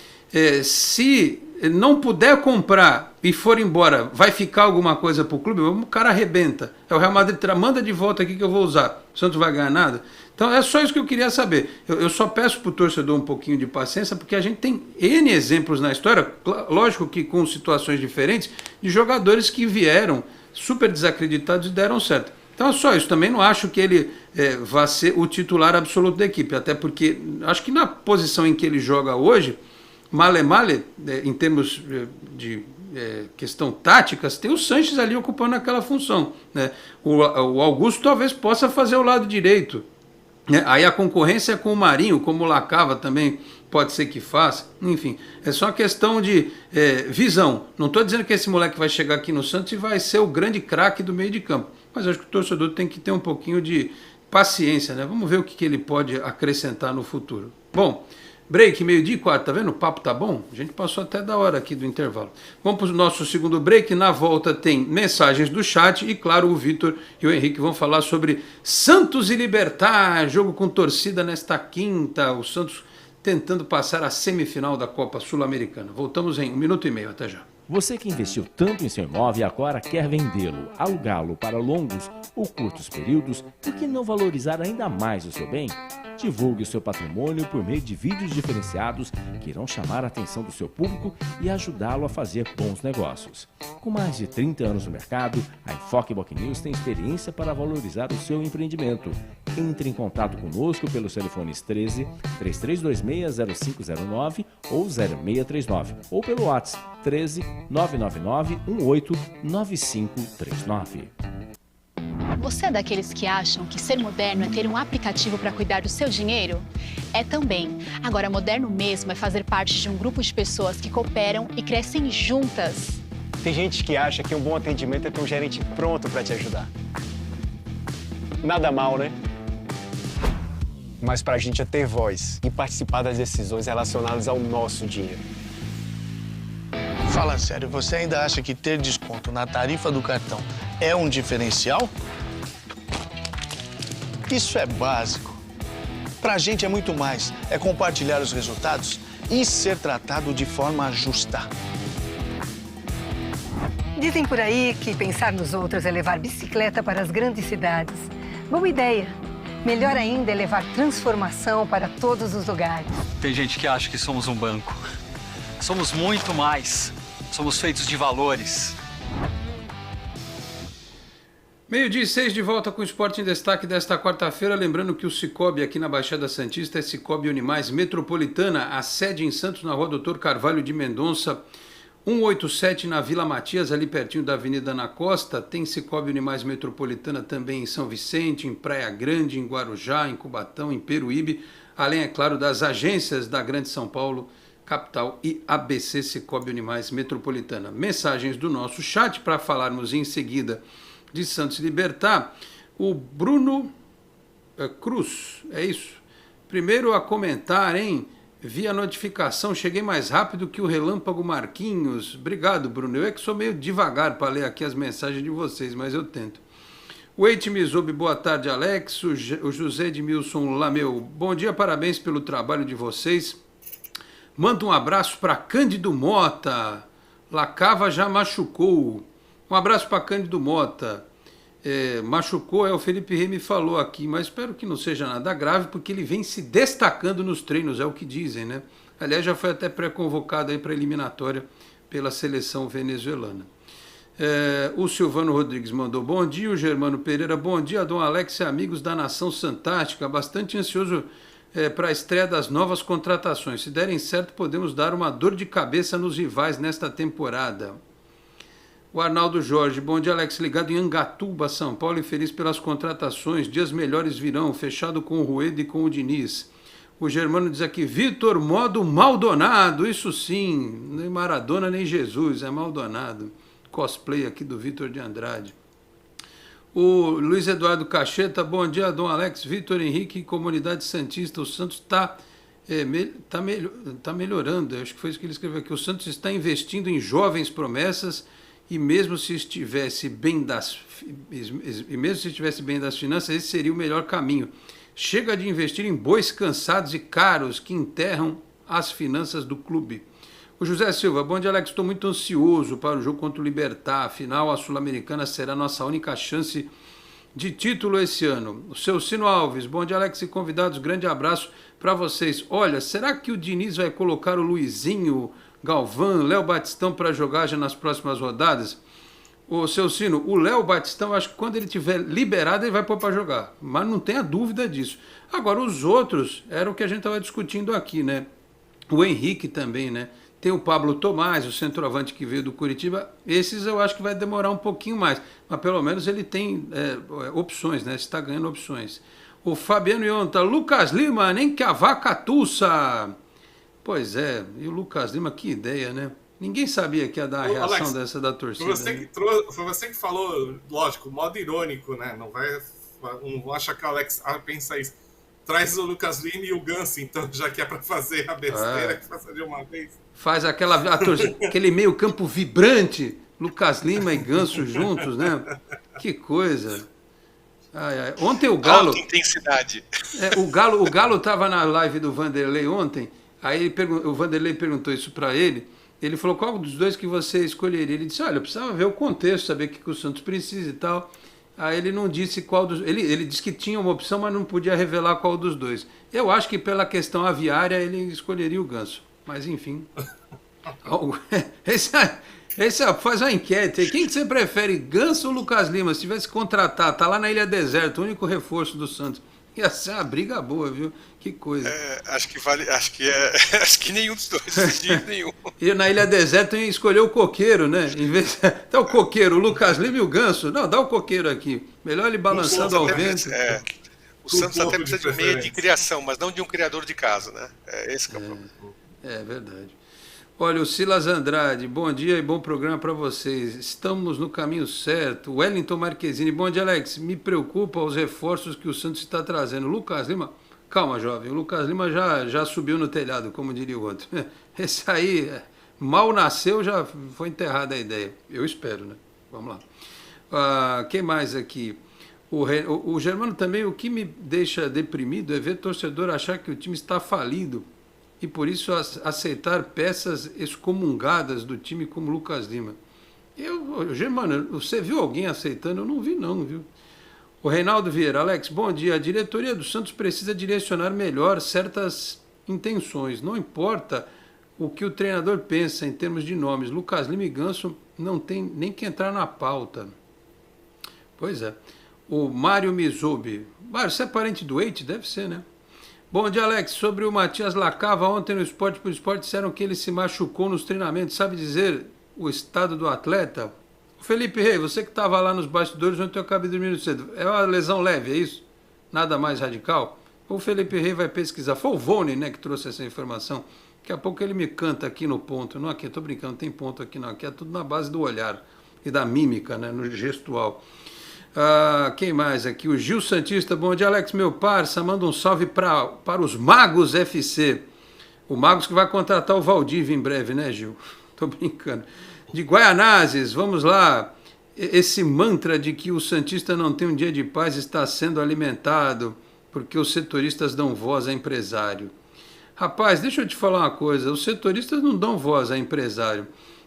se não puder comprar e for embora, vai ficar alguma coisa para o clube, o cara arrebenta. O Real Madrid manda de volta aqui que eu vou usar. O Santos vai ganhar nada? Então é só isso que eu queria saber. Eu só peço para o torcedor um pouquinho de paciência, porque a gente tem N exemplos na história, lógico que com situações diferentes, de jogadores que vieram super desacreditados e deram certo. Então é só isso. Também não acho que ele vá ser o titular absoluto da equipe, até porque acho que na posição em que ele joga hoje, male, em termos de questão táticas, tem o Sanches ali ocupando aquela função, né? O Augusto talvez possa fazer o lado direito, né? Aí a concorrência é com o Marinho, como o Lacava também pode ser que faça. Enfim, é só questão de visão. Não estou dizendo que esse moleque vai chegar aqui no Santos e vai ser o grande craque do meio de campo, mas acho que o torcedor tem que ter um pouquinho de paciência, né? Vamos ver o que ele pode acrescentar no futuro. Bom, break, 12:04, tá vendo? O papo tá bom? A gente passou até da hora aqui do intervalo. Vamos para o nosso segundo break. Na volta tem mensagens do chat e, claro, o Vitor e o Henrique vão falar sobre Santos e Libertad, jogo com torcida nesta quinta. O Santos tentando passar a semifinal da Copa Sul-Americana. Voltamos em 1 minuto e meio. Até já.
Você que investiu tanto em seu imóvel e agora quer vendê-lo, alugá-lo para longos ou curtos períodos, por que não valorizar ainda mais o seu bem? Divulgue o seu patrimônio por meio de vídeos diferenciados que irão chamar a atenção do seu público e ajudá-lo a fazer bons negócios. Com mais de 30 anos no mercado, a Enfoque Boc News tem experiência para valorizar o seu empreendimento. Entre em contato conosco pelos telefones 13 3326 0509 ou 0639 ou pelo WhatsApp 13 999 18 9539.
Você é daqueles que acham que ser moderno é ter um aplicativo para cuidar do seu dinheiro? É também. Agora, moderno mesmo é fazer parte de um grupo de pessoas que cooperam e crescem juntas.
Tem gente que acha que um bom atendimento é ter um gerente pronto para te ajudar. Nada mal, né? Mas pra gente é ter voz e participar das decisões relacionadas ao nosso dinheiro.
Fala sério, você ainda acha que ter desconto na tarifa do cartão é um diferencial? Isso é básico. Pra gente é muito mais. É compartilhar os resultados e ser tratado de forma justa.
Dizem por aí que pensar nos outros é levar bicicleta para as grandes cidades. Boa ideia. Melhor ainda é levar transformação para todos os lugares.
Tem gente que acha que somos um banco. Somos muito mais. Somos feitos de valores.
12:06 de volta com o Esporte em Destaque desta quarta-feira. Lembrando que o Cicobi aqui na Baixada Santista é Cicobi Unimais Metropolitana. A sede em Santos, na Rua Doutor Carvalho de Mendonça, 187 na Vila Matias, ali pertinho da Avenida Ana Costa. Tem Cicobi Unimais Metropolitana também em São Vicente, em Praia Grande, em Guarujá, em Cubatão, em Peruíbe. Além, é claro, das agências da Grande São Paulo, Capital e ABC Cicobi Unimais Metropolitana. Mensagens do nosso chat para falarmos em seguida de Santos Libertar. O Bruno Cruz, é isso? Primeiro a comentar, hein? Via notificação, cheguei mais rápido que o Relâmpago Marquinhos. Obrigado, Bruno. Eu é que sou meio devagar para ler aqui as mensagens de vocês, mas eu tento. O Eite Mizobi, boa tarde, Alex. O José Edmilson Lameu, bom dia, parabéns pelo trabalho de vocês. Manda um abraço para Cândido Mota. Lacava já machucou. Um abraço para Cândido Mota. Machucou, o Felipe Rey me falou aqui, mas espero que não seja nada grave, porque ele vem se destacando nos treinos, é o que dizem, né? Aliás, já foi até pré-convocado aí para a eliminatória pela seleção venezuelana. O Silvano Rodrigues mandou bom dia, o Germano Pereira, bom dia, Dom Alex e amigos da Nação Santástica, bastante ansioso para a estreia das novas contratações. Se derem certo, podemos dar uma dor de cabeça nos rivais nesta temporada. O Arnaldo Jorge, bom dia, Alex, ligado em Angatuba, São Paulo, e feliz pelas contratações. Dias melhores virão, fechado com o Rueda e com o Diniz. O Germano diz aqui, Vitor, modo Maldonado, isso sim, nem Maradona nem Jesus, é Maldonado. Cosplay aqui do Vitor de Andrade. O Luiz Eduardo Cacheta, bom dia, Dom Alex, Vitor Henrique e Comunidade Santista. O Santos está melhorando, acho que foi isso que ele escreveu aqui. O Santos está investindo em jovens promessas e mesmo se estivesse bem das finanças, esse seria o melhor caminho. Chega de investir em bois cansados e caros que enterram as finanças do clube. O José Silva, bom dia, Alex, estou muito ansioso para o jogo contra o Libertad. Afinal, a Sul-Americana será nossa única chance de título esse ano. O seu Sino Alves, bom dia, Alex e convidados, grande abraço para vocês. Olha, será que o Diniz vai colocar o Luizinho, Galvão, Léo Batistão para jogar já nas próximas rodadas? O seu Sino, o Léo Batistão, acho que quando ele tiver liberado ele vai pôr para jogar, mas não tenha dúvida disso. Agora, os outros, era o que a gente estava discutindo aqui, né? O Henrique também, né? Tem o Pablo Tomás, o centroavante que veio do Curitiba. Esses eu acho que vai demorar um pouquinho mais, mas pelo menos ele tem opções, né? Está ganhando opções. O Fabiano Ionta, Lucas Lima, nem que a vaca tussa. Pois é, e o Lucas Lima, que ideia, né? Ninguém sabia que ia dar a reação Alex, dessa da torcida.
Foi você que falou, lógico, modo irônico, né? Não vou achar que o Alex pensa isso. Traz o Lucas Lima e o Ganso, então, já que é para fazer a besteira, que faça de uma vez.
Faz aquele meio campo vibrante, Lucas Lima e Ganso juntos, né? Que coisa. Ontem o Galo...
Alta intensidade.
O Galo estava na live do Vanderlei ontem, aí o Vanderlei perguntou isso para ele, ele falou, qual dos dois que você escolheria? Ele disse, olha, eu precisava ver o contexto, saber o que o Santos precisa e tal. Aí ele não disse qual dos... Ele disse que tinha uma opção, mas não podia revelar qual dos dois. Eu acho que pela questão aviária ele escolheria o Ganso. Mas enfim. Faz uma enquete aí. Quem que você prefere, Ganso ou Lucas Lima? Se tivesse contratado, tá lá na Ilha Deserto, o único reforço do Santos. Ia ser uma briga boa, viu? Que coisa.
Acho que nenhum dos dois, de jeito nenhum.
E na Ilha Deserto ia escolher o Coqueiro, né? Em vez de... o Coqueiro, o Lucas Lima e o Ganso. Não, dá o Coqueiro aqui. Melhor ele balançando ao vento.
O Santos até precisa de meia de criação, mas não de um criador de casa, né? Esse que é o problema.
É verdade. Olha, o Silas Andrade, bom dia e bom programa para vocês. Estamos no caminho certo. Wellington Marquezine, bom dia, Alex. Me preocupa os reforços que o Santos está trazendo. Lucas Lima, calma, jovem. O Lucas Lima já subiu no telhado, como diria o outro. Esse aí, mal nasceu, já foi enterrada a ideia. Eu espero, né? Vamos lá. Quem mais aqui? O Germano também, o que me deixa deprimido é ver torcedor achar que o time está falido e por isso aceitar peças excomungadas do time como Lucas Lima. Germano, você viu alguém aceitando? Eu não vi não, viu? O Reinaldo Vieira, Alex, bom dia. A diretoria do Santos precisa direcionar melhor certas intenções. Não importa o que o treinador pensa em termos de nomes. Lucas Lima e Ganso não tem nem que entrar na pauta. Pois é. O Mário Mizubi. Mário, você é parente do Eite? Deve ser, né? Bom dia, Alex. Sobre o Matias Lacava, ontem no Esporte por Esporte disseram que ele se machucou nos treinamentos. Sabe dizer o estado do atleta? Felipe Rei, você que estava lá nos bastidores ontem eu acabei dormindo cedo. É uma lesão leve, é isso? Nada mais radical? O Felipe Rei vai pesquisar. Foi o Vone, né, que trouxe essa informação. Daqui a pouco ele me canta aqui no ponto. Não, aqui, eu tô brincando, não tem ponto aqui não. Aqui é tudo na base do olhar e da mímica, né, no gestual. Quem mais aqui? O Gil Santista. Bom dia, Alex, meu parça. Manda um salve para os Magos FC. O Magos que vai contratar o Valdívia em breve, né, Gil? Tô brincando. De Guaianazes, vamos lá. Esse mantra de que o santista não tem um dia de paz está sendo alimentado porque os setoristas dão voz a empresário. Rapaz, deixa eu te falar uma coisa. Os setoristas não dão voz a empresário.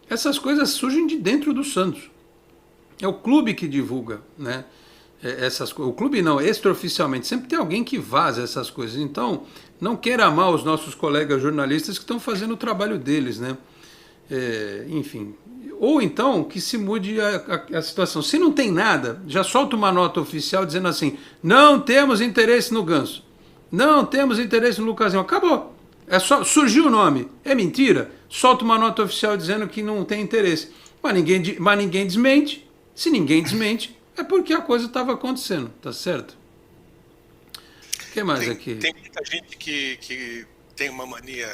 Essas coisas surgem de dentro do Santos. É o clube que divulga, né? O clube não, extraoficialmente. Sempre tem alguém que vaza essas coisas. Então, não queira mal os nossos colegas jornalistas que estão fazendo o trabalho deles, né? Enfim, ou então que se mude a situação. Se não tem nada, já solta uma nota oficial dizendo assim: não temos interesse no Ganso, não temos interesse no Lucas Lima. Acabou. É só surgiu o nome. É mentira. Solta uma nota oficial dizendo que não tem interesse. Mas ninguém desmente. Se ninguém desmente, é porque a coisa estava acontecendo, tá certo? O que mais aqui?
Tem muita gente que tem uma mania,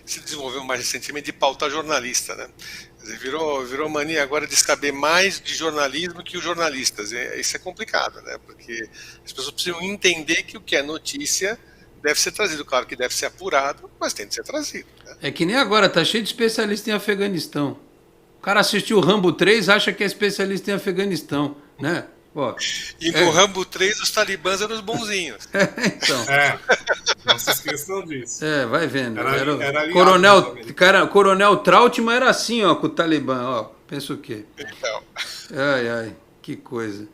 se desenvolveu mais recentemente, de pautar jornalista, né? Virou mania agora de saber mais de jornalismo que os jornalistas. Isso é complicado, né? Porque as pessoas precisam entender que o que é notícia deve ser trazido. Claro que deve ser apurado, mas tem de ser trazido, né?
É que nem agora, tá cheio de especialista em Afeganistão. O cara assistiu o Rambo 3, acha que é especialista em Afeganistão, né? Ó,
e no Rambo 3 os talibãs eram os bonzinhos.
Então.
Não se esqueçam disso.
Vai vendo.
Era
Coronel Trautmann era assim, ó, com o Talibã, ó. Pensa o quê?
Então.
Ai, que coisa.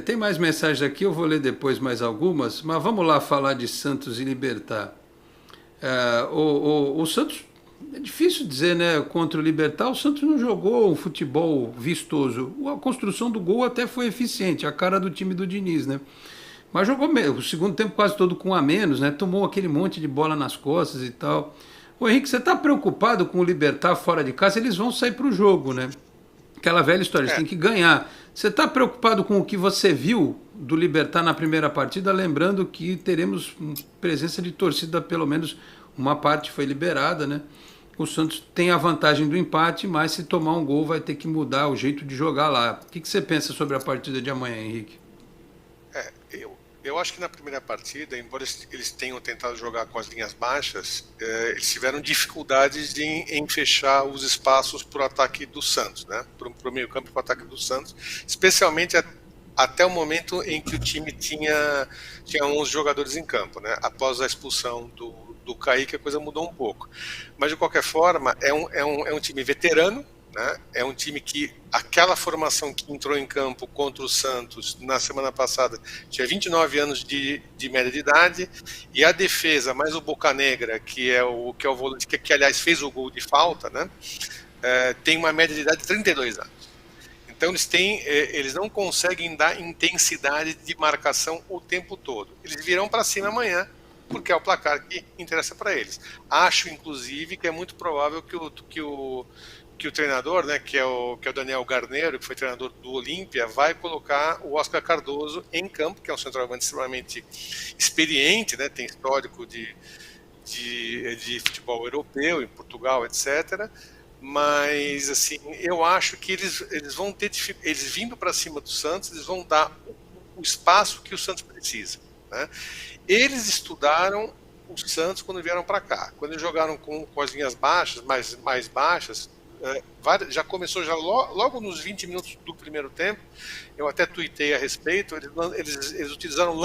Tem mais mensagens aqui, eu vou ler depois mais algumas, mas vamos lá falar de Santos e Libertad. O Santos, é difícil dizer, né, contra o Libertad, o Santos não jogou um futebol vistoso. A construção do gol até foi eficiente, a cara do time do Diniz, né? Mas jogou o segundo tempo quase todo com a menos, né? Tomou aquele monte de bola nas costas e tal. Ô Henrique, você está preocupado com o Libertad fora de casa? Eles vão sair para o jogo, né? Aquela velha história, eles têm que ganhar. Você está preocupado com o que você viu do Libertad na primeira partida? Lembrando que teremos presença de torcida, pelo menos uma parte foi liberada, né? O Santos tem a vantagem do empate, mas se tomar um gol vai ter que mudar o jeito de jogar lá. O que você pensa sobre a partida de amanhã, Henrique?
Eu acho que na primeira partida, embora eles tenham tentado jogar com as linhas baixas, eles tiveram dificuldades em fechar os espaços para o ataque do Santos, né? Para o meio campo e para o ataque do Santos, especialmente até o momento em que o time tinha 11 jogadores em campo, né? Após a expulsão do Kaique, a coisa mudou um pouco. Mas, de qualquer forma, é um time veterano, né? É um time que aquela formação que entrou em campo contra o Santos na semana passada tinha 29 anos de média de idade, e a defesa, mais o Bocanegra, que é o volante que aliás fez o gol de falta, né? Tem uma média de idade de 32 anos. Então eles não conseguem dar intensidade de marcação o tempo todo. Eles virão para cima amanhã, porque é o placar que interessa para eles. Acho, inclusive, que é muito provável que o treinador, né, que é o Daniel Garneiro, que foi treinador do Olímpia, vai colocar o Oscar Cardoso em campo, que é um centroavante extremamente experiente, né, tem histórico de futebol europeu, em Portugal, etc. Mas, assim, eu acho que eles vão ter dificuldade. Eles vindo para cima do Santos, eles vão dar o espaço que o Santos precisa, né? Eles estudaram o Santos quando vieram para cá. Quando eles jogaram com as linhas baixas, mais baixas, já começou logo nos 20 minutos do primeiro tempo. Eu até tuitei a respeito. Eles utilizaram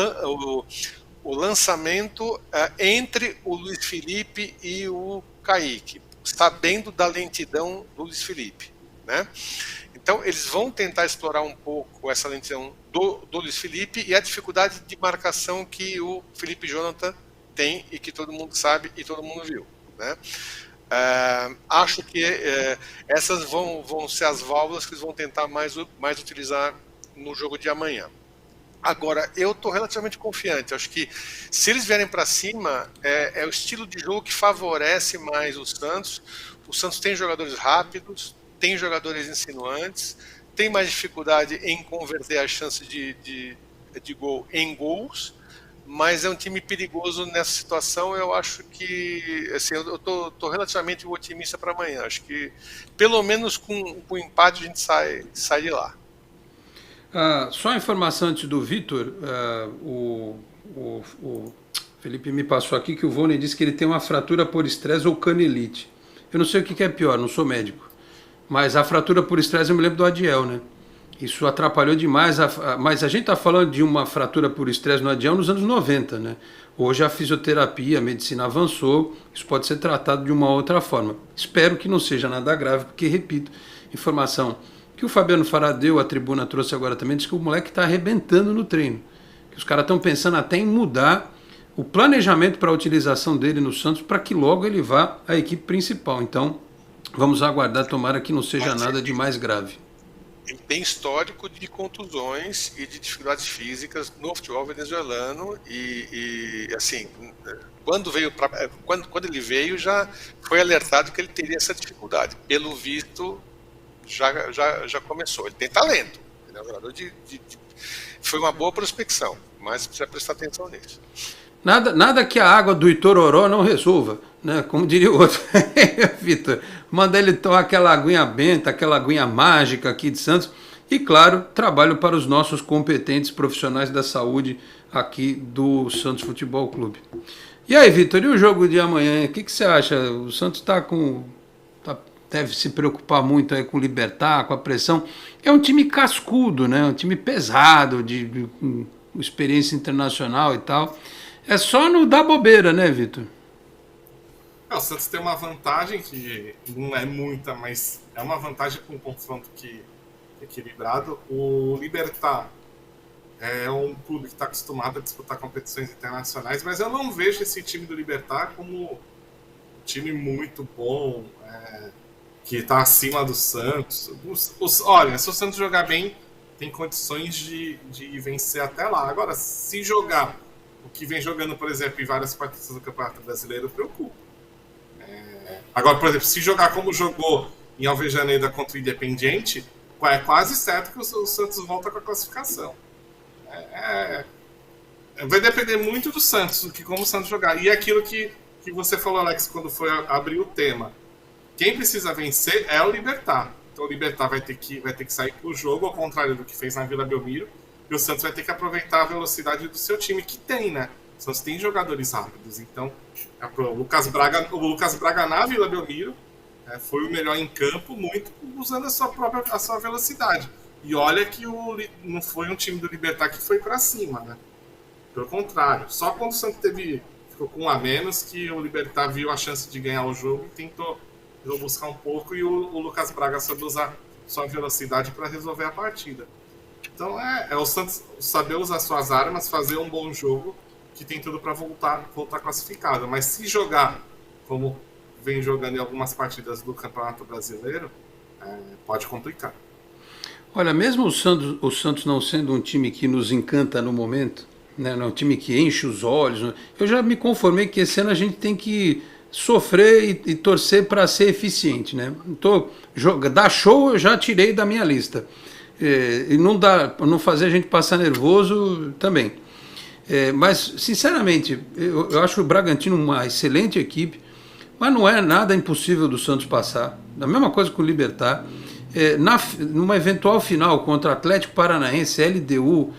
o lançamento entre o Luiz Felipe e o Kaique, sabendo da lentidão do Luiz Felipe, né? Então eles vão tentar explorar um pouco essa lentidão do Luiz Felipe e a dificuldade de marcação que o Felipe Jonathan tem e que todo mundo sabe e todo mundo viu, né? Acho que essas vão ser as válvulas que eles vão tentar mais utilizar no jogo de amanhã. Agora, eu estou relativamente confiante. Acho que se eles vierem para cima, é o estilo de jogo que favorece mais o Santos. O Santos tem jogadores rápidos, tem jogadores insinuantes, tem mais dificuldade em converter as chances de gol em gols, mas é um time perigoso nessa situação. Eu acho que, assim, eu estou relativamente otimista para amanhã. Acho que pelo menos com o empate a gente sai de lá.
Só a informação antes do Vitor, o Felipe me passou aqui que o Vone disse que ele tem uma fratura por estresse ou canelite. Eu não sei o que é pior, não sou médico, mas a fratura por estresse eu me lembro do Adiel, né? Isso atrapalhou demais, mas a gente está falando de uma fratura por estresse no Adiel nos anos 90, né? Hoje a fisioterapia, a medicina avançou, isso pode ser tratado de uma outra forma. Espero que não seja nada grave, porque, repito, informação que o Fabiano Fará deu, a tribuna trouxe agora também, diz que o moleque está arrebentando no treino. Que os caras estão pensando até em mudar o planejamento para a utilização dele no Santos para que logo ele vá à equipe principal. Então, vamos aguardar, tomara que não seja nada de mais grave.
Ele tem histórico de contusões e de dificuldades físicas no futebol venezuelano e assim, quando ele veio já foi alertado que ele teria essa dificuldade. Pelo visto, já começou. Ele tem talento, ele é um jogador foi uma boa prospecção, mas precisa prestar atenção nisso.
Nada que a água do Itororó não resolva, né? Como diria o outro. Vitor, manda ele tomar aquela aguinha benta, aquela aguinha mágica aqui de Santos. E, claro, trabalho para os nossos competentes profissionais da saúde aqui do Santos Futebol Clube. E aí, Vitor, e o jogo de amanhã? O que você acha? O Santos deve se preocupar muito aí com o Libertad, com a pressão. É um time cascudo, né? Um time pesado, com experiência internacional e tal. É só não dar bobeira, né, Vitor?
O Santos tem uma vantagem que não é muita, mas é uma vantagem com um confronto equilibrado. O Libertad é um clube que está acostumado a disputar competições internacionais, mas eu não vejo esse time do Libertad como um time muito bom, que está acima do Santos. Olha, se o Santos jogar bem, tem condições de vencer até lá. Agora, se jogar o que vem jogando, por exemplo, em várias partidas do Campeonato Brasileiro, preocupa. Agora, por exemplo, se jogar como jogou em Alvejaneda contra o Independiente, é quase certo que o Santos volta com a classificação. Vai depender muito do Santos, de como o Santos jogar. E aquilo que você falou, Alex, quando foi abrir o tema. Quem precisa vencer é o Libertad. Então o Libertad vai ter que sair pro jogo, ao contrário do que fez na Vila Belmiro. E o Santos vai ter que aproveitar a velocidade do seu time, que tem, né? O Santos tem jogadores rápidos. Então, o Lucas Braga na Vila Belmiro foi o melhor em campo, muito usando a sua velocidade. E olha que não foi um time do Libertad que foi para cima, né? Pelo contrário, só quando o Santos ficou com um a menos que o Libertad viu a chance de ganhar o jogo e tentou buscar um pouco, e o Lucas Braga soube usar sua velocidade para resolver a partida. Então o Santos saber usar suas armas, fazer um bom jogo, que tem tudo para voltar classificado. Mas se jogar como vem jogando em algumas partidas do Campeonato Brasileiro, pode complicar.
Olha, mesmo o Santos não sendo um time que nos encanta no momento, né, não é um time que enche os olhos, eu já me conformei que esse ano a gente tem que sofrer e torcer para ser eficiente, né? Dar show eu já tirei da minha lista. E não fazer a gente passar nervoso também. Mas, sinceramente, eu acho o Bragantino uma excelente equipe, mas não é nada impossível do Santos passar. A mesma coisa com o Libertad. Numa eventual final contra Atlético Paranaense, LDU,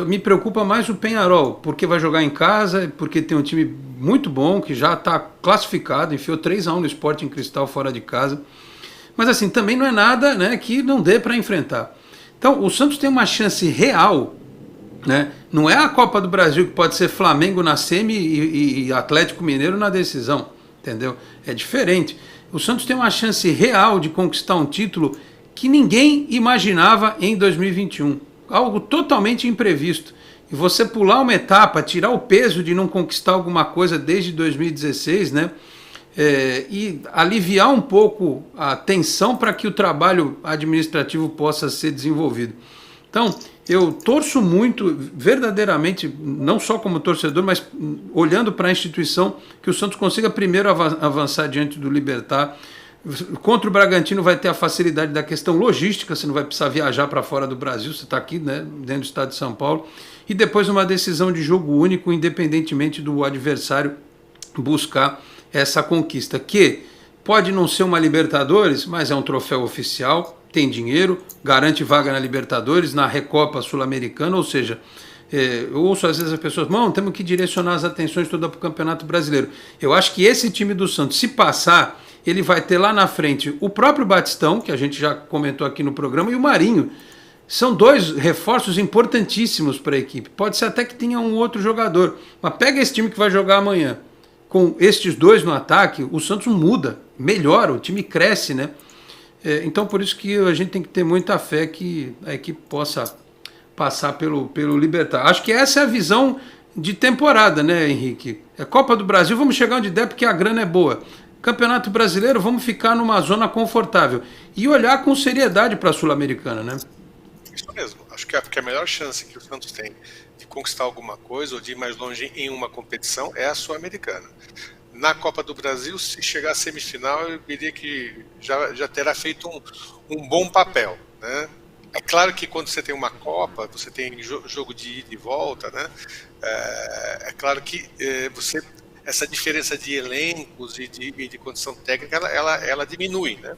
me preocupa mais o Peñarol, porque vai jogar em casa, porque tem um time muito bom, que já está classificado, enfiou 3-1 no Sporting Cristal fora de casa. mas assim, também não é nada, né, que não dê para enfrentar. Então, o Santos tem uma chance real, né? Não é a Copa do Brasil que pode ser Flamengo na semi e Atlético Mineiro na decisão, entendeu? É diferente. O Santos tem uma chance real de conquistar um título que ninguém imaginava em 2021. Algo totalmente imprevisto. E você pular uma etapa, tirar o peso de não conquistar alguma coisa desde 2016, né? E aliviar um pouco a tensão para que o trabalho administrativo possa ser desenvolvido. Então, eu torço muito, verdadeiramente, não só como torcedor, mas olhando para a instituição, que o Santos consiga primeiro avançar diante do Libertad. Contra o Bragantino vai ter a facilidade da questão logística, você não vai precisar viajar para fora do Brasil, você está aqui, né, dentro do estado de São Paulo. E depois uma decisão de jogo único, independentemente do adversário buscar essa conquista, que pode não ser uma Libertadores, mas é um troféu oficial, tem dinheiro, garante vaga na Libertadores, na Recopa Sul-Americana, ou seja, eu ouço às vezes as pessoas, temos que direcionar as atenções todas para o Campeonato Brasileiro. Eu acho que esse time do Santos, se passar, ele vai ter lá na frente o próprio Batistão, que a gente já comentou aqui no programa, e o Marinho. São dois reforços importantíssimos para a equipe. Pode ser até que tenha um outro jogador, mas pega esse time que vai jogar amanhã. Com estes dois no ataque, o Santos muda, melhora, o time cresce, né? Então, por isso que a gente tem que ter muita fé que a equipe possa passar pelo Libertad. Acho que essa é a visão de temporada, né, Henrique? Copa do Brasil, vamos chegar onde der porque a grana é boa. Campeonato Brasileiro, vamos ficar numa zona confortável. E olhar com seriedade para a Sul-Americana, né?
Isso mesmo. Acho que a melhor chance que o Santos tem de conquistar alguma coisa ou de ir mais longe em uma competição é a Sul-Americana. Na Copa do Brasil, se chegar à semifinal, eu diria que já terá feito um bom papel, né? É claro que quando você tem uma Copa, você tem jogo de ida e volta, né? É claro que essa diferença de elencos e de condição técnica, ela diminui, né?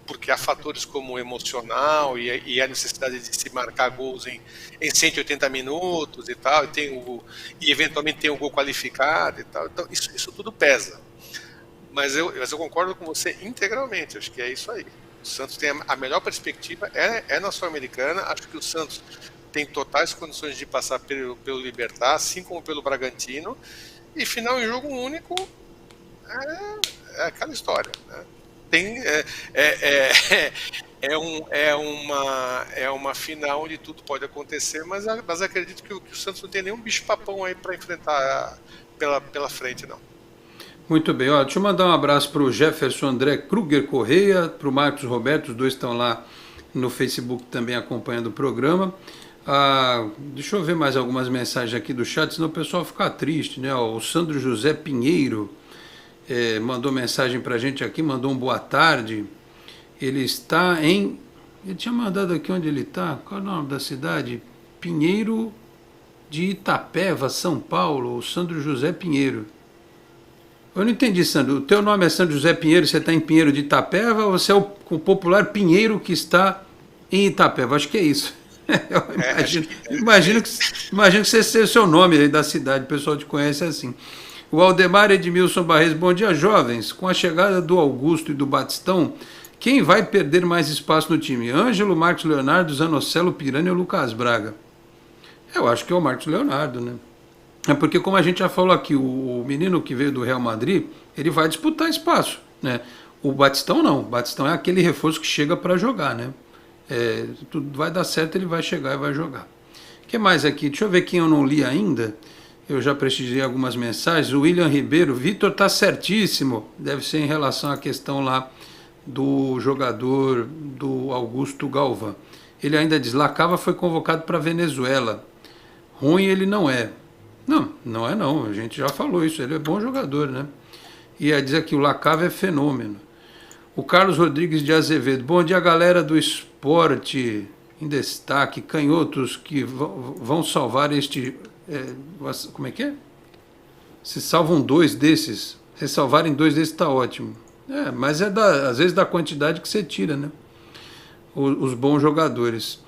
Porque há fatores como o emocional e a necessidade de se marcar gols em 180 minutos e tal, e eventualmente tem um gol qualificado e tal, então isso tudo pesa. Mas eu concordo com você integralmente, acho que é isso aí. O Santos tem a melhor perspectiva, é na Sul-Americana, acho que o Santos tem totais condições de passar pelo Libertad, assim como pelo Bragantino, e final em jogo único é aquela história, né? É uma final onde tudo pode acontecer, mas acredito que o Santos não tem nenhum bicho-papão aí para enfrentar pela frente, não.
Muito bem, deixa eu mandar um abraço para o Jefferson André Kruger Correia, para o Marcos Roberto, os dois estão lá no Facebook também acompanhando o programa. Deixa eu ver mais algumas mensagens aqui do chat, senão o pessoal fica triste, né? O Sandro José Pinheiro mandou mensagem para a gente aqui, mandou um boa tarde. Ele está ele tinha mandado aqui onde ele está, qual é o nome da cidade? Pinheiro de Itapeva, São Paulo, o Sandro José Pinheiro. Eu não entendi, Sandro, o teu nome é Sandro José Pinheiro, você está em Pinheiro de Itapeva, ou você é o popular Pinheiro que está em Itapeva? Acho que é isso. Eu imagino que você seja o seu nome aí da cidade, o pessoal te conhece assim. O Aldemar Edmilson Barreto, bom dia, jovens. Com a chegada do Augusto e do Batistão, quem vai perder mais espaço no time? Ângelo, Marcos Leonardo, Zanocelo, Piranha ou Lucas Braga? Eu acho que é o Marcos Leonardo, né? É porque, como a gente já falou aqui, o menino que veio do Real Madrid, ele vai disputar espaço, né? O Batistão não. O Batistão é aquele reforço que chega para jogar, né? Tudo vai dar certo, ele vai chegar e vai jogar. O que mais aqui? Deixa eu ver quem eu não li ainda. Eu já prestigiei algumas mensagens. O William Ribeiro, Vitor está certíssimo. Deve ser em relação à questão lá do jogador do Augusto Galvão. Ele ainda diz, Lacava foi convocado para a Venezuela. Ruim ele não é. Não é não. A gente já falou isso. Ele é bom jogador, né? E diz aqui, o Lacava é fenômeno. O Carlos Rodrigues de Azevedo. Bom dia, galera do esporte em destaque. Canhotos que vão salvar este... como é que é? Se salvam dois desses. Se salvarem dois desses está ótimo. Mas às vezes da quantidade que você tira, né? Os bons jogadores.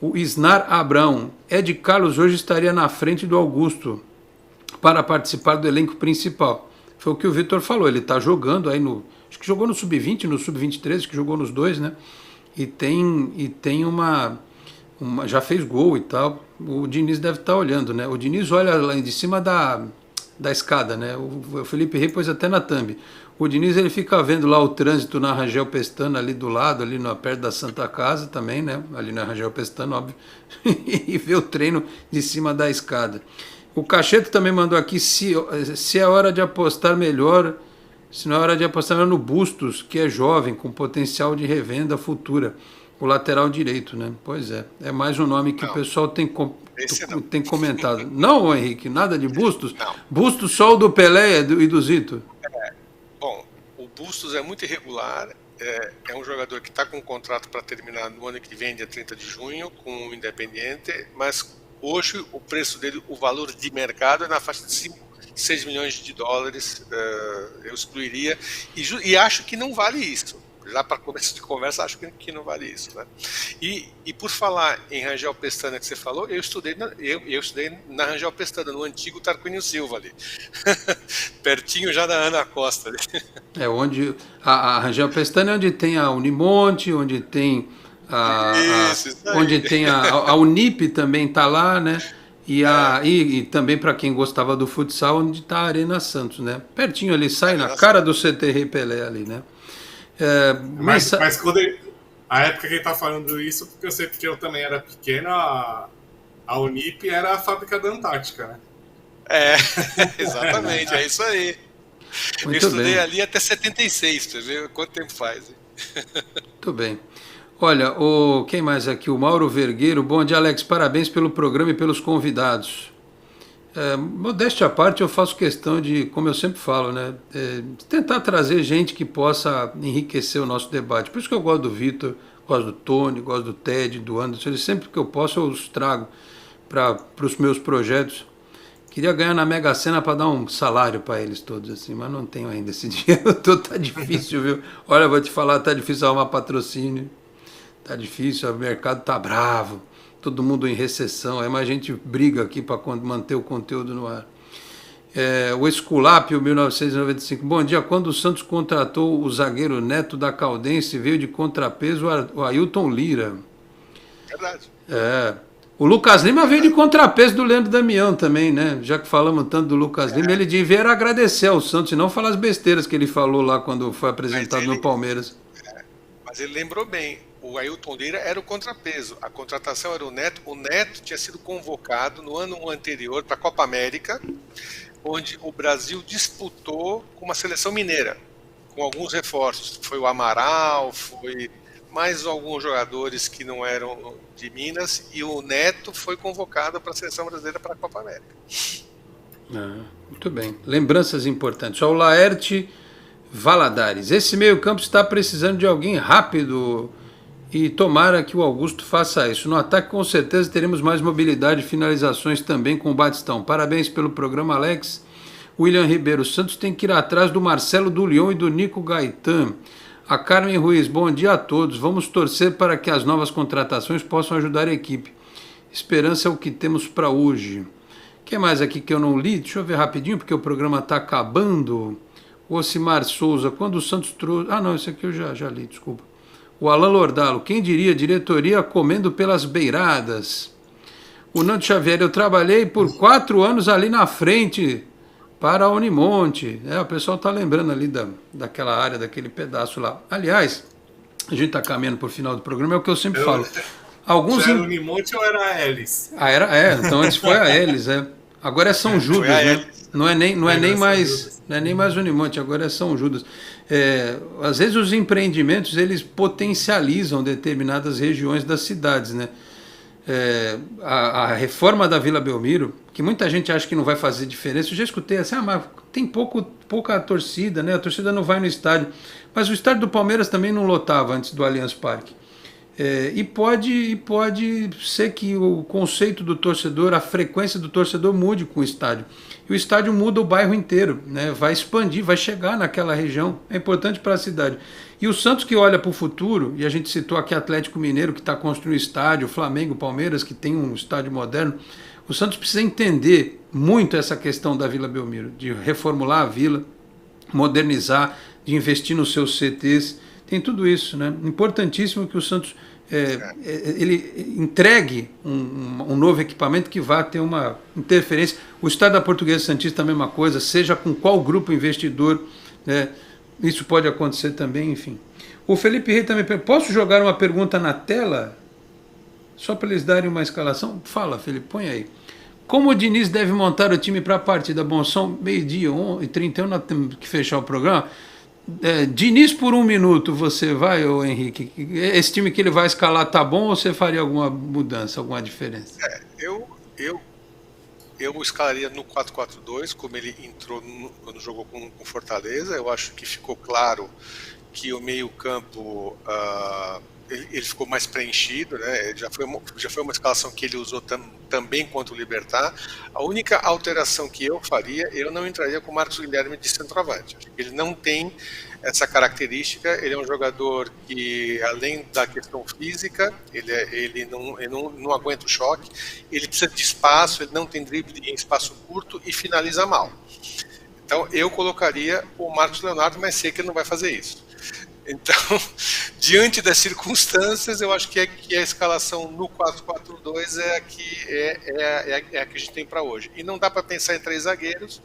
O Isnar Abrão. Ed Carlos hoje estaria na frente do Augusto para participar do elenco principal. foi o que o Vitor falou, ele está jogando aí acho que jogou no Sub-20, no Sub-23, acho que jogou nos dois, né? E tem já fez gol e tal. O Diniz deve estar olhando, né? O Diniz olha lá de cima da escada, né? O Felipe Rey pôs até na thumb. O Diniz, ele fica vendo lá o trânsito na Rangel Pestana, ali do lado, ali perto da Santa Casa também, né? Ali na Rangel Pestana, óbvio. E vê o treino de cima da escada. O Cacheto também mandou aqui se é hora de apostar melhor, se não é hora de apostar melhor no Bustos, que é jovem, com potencial de revenda futura. O lateral direito, né? Pois é. É mais um nome que o pessoal tem comentado. Não, Henrique, nada de Bustos?
Não.
Bustos só o do Pelé e do Zito.
Bom, o Bustos é muito irregular. É um jogador que está com um contrato para terminar no ano que vem, dia 30 de junho, com o Independiente, mas hoje o preço dele, o valor de mercado é na faixa de 6 milhões de dólares. Eu excluiria e acho que não vale isso. Já para começo de conversa, acho que não vale isso, né? E por falar em Rangel Pestana que você falou, eu estudei na Rangel Pestana, no antigo Tarquínio Silva ali, pertinho já da Ana Costa ali.
Onde a Rangel Pestana é onde tem a Unimonte, onde tem onde tem a Unip também está lá, né? E também para quem gostava do futsal, onde está a Arena Santos, né? Pertinho ali, sai na cara do CT Rei Pelé ali, né?
Mas quando a época que ele tá falando isso, porque eu sei que eu também era pequeno, a Unip era a fábrica da Antártica, né?
Exatamente, é isso aí.
Muito
eu estudei
bem.
ali até 76, você vê quanto tempo faz.
Muito bem. Olha, quem mais aqui? O Mauro Vergueiro. Bom dia, Alex. Parabéns pelo programa e pelos convidados. Modéstia à parte, eu faço questão de, como eu sempre falo, né, tentar trazer gente que possa enriquecer o nosso debate. Por isso que eu gosto do Vitor, gosto do Tony, gosto do Ted, do Anderson. Sempre que eu posso, eu os trago para os meus projetos. Queria ganhar na Mega Sena para dar um salário para eles todos, assim, mas não tenho ainda esse dinheiro. Tá difícil, viu? Olha, vou te falar, tá difícil arrumar patrocínio. Tá difícil, o mercado tá bravo. Todo mundo em recessão, mas a gente briga aqui para manter o conteúdo no ar. O Esculápio, 1995. Bom dia, quando o Santos contratou o zagueiro Neto da Caldense, veio de contrapeso o Ailton Lira.
Verdade.
O Lucas Lima veio de contrapeso do Leandro Damião também, né? Já que falamos tanto do Lucas Lima, ele devia agradecer ao Santos e não falar as besteiras que ele falou lá quando foi apresentado no Palmeiras.
Mas ele lembrou bem. O Ailton Lira era o contrapeso, a contratação era o Neto. O Neto tinha sido convocado no ano anterior para a Copa América, onde o Brasil disputou com uma seleção mineira, com alguns reforços. Foi o Amaral, foi mais alguns jogadores que não eram de Minas, e o Neto foi convocado para a seleção brasileira para a Copa América.
Muito bem. Lembranças importantes. O Laerte Valadares. Esse meio-campo está precisando de alguém rápido. E tomara que o Augusto faça isso. No ataque, com certeza, teremos mais mobilidade e finalizações também com o Batistão. Parabéns pelo programa, Alex. William Ribeiro Santos tem que ir atrás do Marcelo Dulion e do Nico Gaetan. A Carmen Ruiz, bom dia a todos. Vamos torcer para que as novas contratações possam ajudar a equipe. Esperança é o que temos para hoje. O que mais aqui que eu não li? Deixa eu ver rapidinho, porque o programa está acabando. O Ocimar Souza, quando o Santos trouxe... não, esse aqui eu já li, desculpa. O Alan Lordalo, quem diria, diretoria comendo pelas beiradas. O Nando Xavier, eu trabalhei por 4 anos ali na frente para a Unimonte. O pessoal está lembrando ali daquela área, daquele pedaço lá. Aliás, a gente está caminhando para o final do programa, é o que eu sempre falo.
Alguns era Unimonte ou era a Elis?
Então antes foi a Elis, Agora é São Judas, né? Não é nem mais Unimonte, agora é São Judas. Às vezes os empreendimentos eles potencializam determinadas regiões das cidades, né? A reforma da Vila Belmiro, que muita gente acha que não vai fazer diferença, eu já escutei assim, mas tem pouca torcida, né? A torcida não vai no estádio, mas o estádio do Palmeiras também não lotava antes do Allianz Parque. E pode ser que o conceito do torcedor, a frequência do torcedor mude com o estádio. E o estádio muda o bairro inteiro, né? Vai expandir, vai chegar naquela região. É importante para a cidade. E o Santos que olha para o futuro, e a gente citou aqui Atlético Mineiro, que está construindo estádio, Flamengo, Palmeiras, que tem um estádio moderno. O Santos precisa entender muito essa questão da Vila Belmiro, de reformular a vila, modernizar, de investir nos seus CTs. Tem tudo isso, né? Importantíssimo que o Santos ele entregue um novo equipamento que vá ter uma interferência. O Estado da Portuguesa Santista, a mesma coisa, seja com qual grupo investidor, né? Isso pode acontecer também, enfim. O Felipe Rey também pergunta, posso jogar uma pergunta na tela? Só para eles darem uma escalação? Fala, Felipe, põe aí. Como o Diniz deve montar o time para a partida? Bom, são 12h31, nós temos que fechar o programa. Diniz por 1 minuto, você vai, ô Henrique? Esse time que ele vai escalar tá bom ou você faria alguma mudança, alguma diferença?
Eu escalaria no 4-4-2, como ele entrou quando jogou com Fortaleza. Eu acho que ficou claro que o meio-campo ele ficou mais preenchido, né? Já foi uma escalação que ele usou também contra o Libertad. A única alteração que eu faria, eu não entraria com o Marcos Guilherme de centroavante. Ele não tem essa característica. Ele é um jogador que, além da questão física, ele não aguenta o choque, ele precisa de espaço, ele não tem drible em espaço curto e finaliza mal. Então eu colocaria o Marcos Leonardo, mas sei que ele não vai fazer isso. Então, diante das circunstâncias, eu acho que a escalação no 4-4-2 é a que a gente tem para hoje. E não dá para pensar em 3 zagueiros,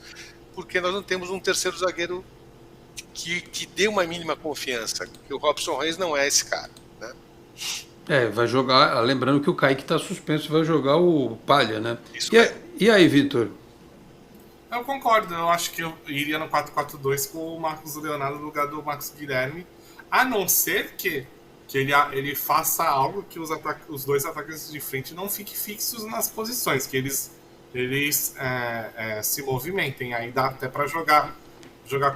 porque nós não temos um terceiro zagueiro que dê uma mínima confiança, que o Robson Reis não é esse cara, né?
Vai jogar, lembrando que o Kaique está suspenso, vai jogar o Palha, né? E aí, Vitor?
Eu concordo, eu acho que eu iria no 4-4-2 com o Marcos Leonardo no lugar do Marcos Guilherme, a não ser que ele faça algo que os dois atacantes de frente não fiquem fixos nas posições, que eles se movimentem, aí dá até para jogar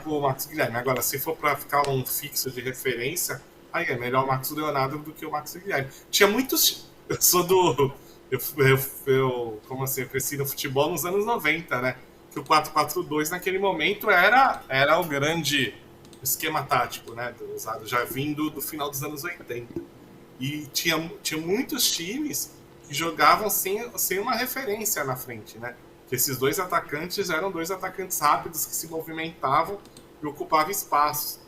com o Marcos Guilherme. Agora, se for para ficar um fixo de referência, aí é melhor o Marcos Leonardo do que o Marcos Guilherme. Tinha muitos... Eu sou do... como assim, eu cresci no futebol nos anos 90, né? Que o 4-4-2 naquele momento era o grande esquema tático, né? Usado já vindo do final dos anos 80. E tinha muitos times que jogavam sem uma referência na frente, né? Que esses dois atacantes eram dois atacantes rápidos que se movimentavam e ocupavam espaço.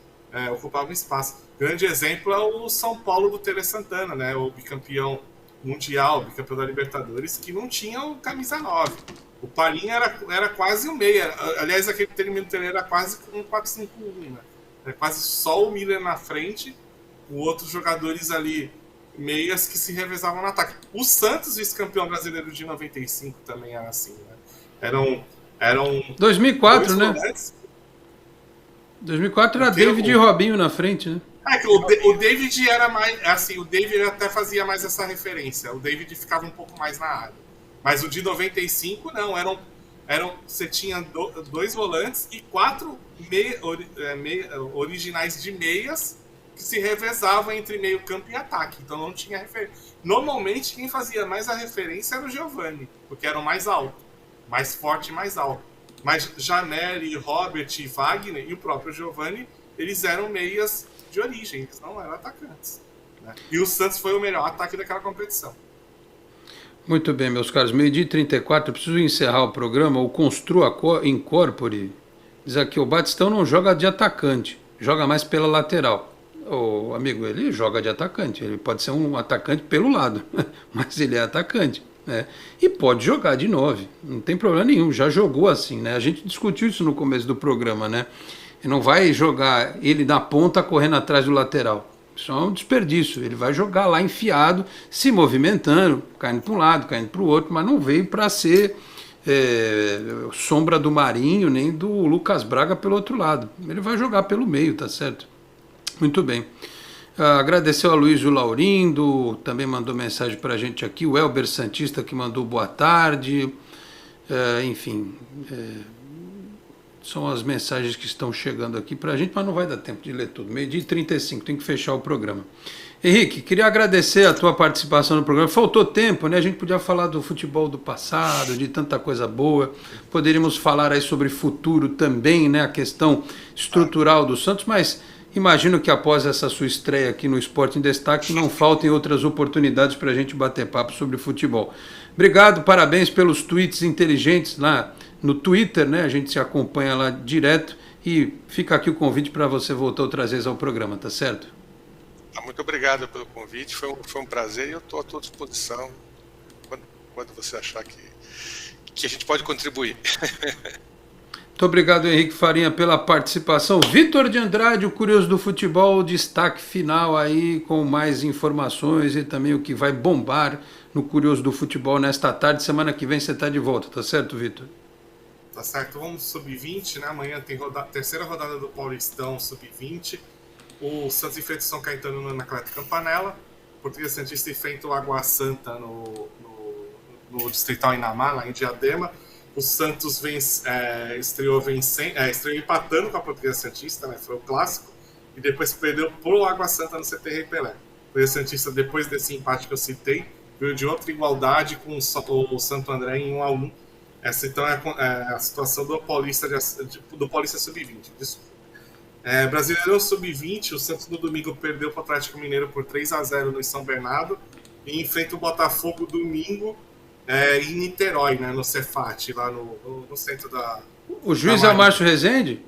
Grande exemplo é o São Paulo do Tele Santana, né? O bicampeão mundial, bicampeão da Libertadores, que não tinha o camisa 9. O Palinha era quase um meia. Aliás, aquele termino era quase um 4-5-1, né? É quase só o Miller na frente, com outros jogadores ali, meias que se revezavam no ataque. O Santos, vice-campeão brasileiro de 95, também era assim, né? Eram
2004, né? Volantes. 2004 era David e Robinho na frente, né?
O David era mais... Assim, o David até fazia mais essa referência. O David ficava um pouco mais na área. Mas o de 95, não. Você tinha 2 volantes e 4 originais de meias que se revezavam entre meio campo e ataque. Então não tinha referência. Normalmente quem fazia mais a referência era o Giovani, porque era o mais alto. Mais forte e mais alto. Mas Janelli, Robert e Wagner e o próprio Giovani, eles eram meias de origem, eles não eram atacantes, né? E o Santos foi o melhor ataque daquela competição.
Muito bem, meus caros, 12h34, eu preciso encerrar o programa. O Construa Incorpore diz aqui, o Batistão não joga de atacante, joga mais pela lateral. O amigo, ele joga de atacante, ele pode ser um atacante pelo lado, mas ele é atacante, né? E pode jogar de 9, não tem problema nenhum, já jogou assim, né? A gente discutiu isso no começo do programa, né? Ele não vai jogar ele na ponta correndo atrás do lateral. Isso é um desperdício. Ele vai jogar lá enfiado, se movimentando, caindo para um lado, caindo para o outro, mas não veio para ser sombra do Marinho nem do Lucas Braga pelo outro lado. Ele vai jogar pelo meio, tá certo? Muito bem. Agradeceu a Luiz Laurindo, também mandou mensagem para a gente aqui, o Elber Santista que mandou boa tarde, enfim... São as mensagens que estão chegando aqui para a gente, mas não vai dar tempo de ler tudo. 12h35, tem que fechar o programa. Henrique, queria agradecer a tua participação no programa. Faltou tempo, né? A gente podia falar do futebol do passado, de tanta coisa boa. Poderíamos falar aí sobre futuro também, né? A questão estrutural do Santos, mas imagino que após essa sua estreia aqui no Esporte em Destaque, não faltem outras oportunidades para a gente bater papo sobre futebol. Obrigado, parabéns pelos tweets inteligentes lá no Twitter, né? A gente se acompanha lá direto e fica aqui o convite para você voltar outras vezes ao programa, tá certo?
Muito obrigado pelo convite, foi um prazer e eu estou à tua disposição quando você achar que a gente pode contribuir.
Muito obrigado, Henrique Farinha, pela participação. Vitor de Andrade, o Curioso do Futebol, destaque final aí com mais informações e também o que vai bombar no Curioso do Futebol nesta tarde. Semana que vem você está de volta, tá certo, Vitor?
Tá certo, vamos sub-20, né? Amanhã tem terceira rodada do Paulistão sub-20. O Santos enfrenta o São Caetano no Anacleto Campanella. O Portuguesa Santista enfrenta o Água Santa no Distrital Inamar, lá em Diadema. O Santos estreou empatando com a Portuguesa Santista, né? Foi o clássico, e depois perdeu pro Água Santa no CT Rei Pelé. O Portuguesa Santista, depois desse empate que eu citei, veio de outra igualdade com o Santo André em 1-1. Essa então é a situação do Paulista Sub-20. Desculpa. Brasileirão Sub-20, o Santos no domingo perdeu para o Atlético Mineiro por 3-0 no São Bernardo e enfrenta o Botafogo domingo em Niterói, né, no Cefat, lá no centro da...
O juiz é o Márcio Rezende?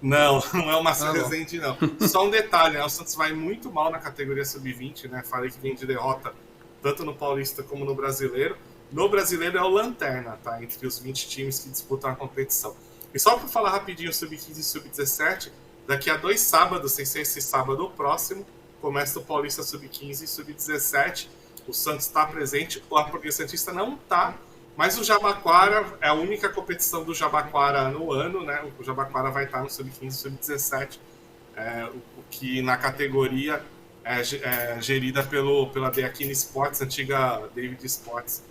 Não é o Márcio Rezende, não. Só um detalhe, né, o Santos vai muito mal na categoria Sub-20, né, falei que vem de derrota tanto no Paulista como no Brasileiro. No Brasileiro é o Lanterna, tá, entre os 20 times que disputam a competição. E só para falar rapidinho Sub-15 e Sub-17, daqui a 2 sábados, sem ser esse sábado ou próximo, começa o Paulista Sub-15 e Sub-17. O Santos está presente, o Portuguesa Santista não está, mas o Jabaquara é a única competição do Jabaquara no ano, né? O Jabaquara vai estar no Sub-15 e Sub-17, o que na categoria é gerida pela The Aquino Sports, antiga David Sports,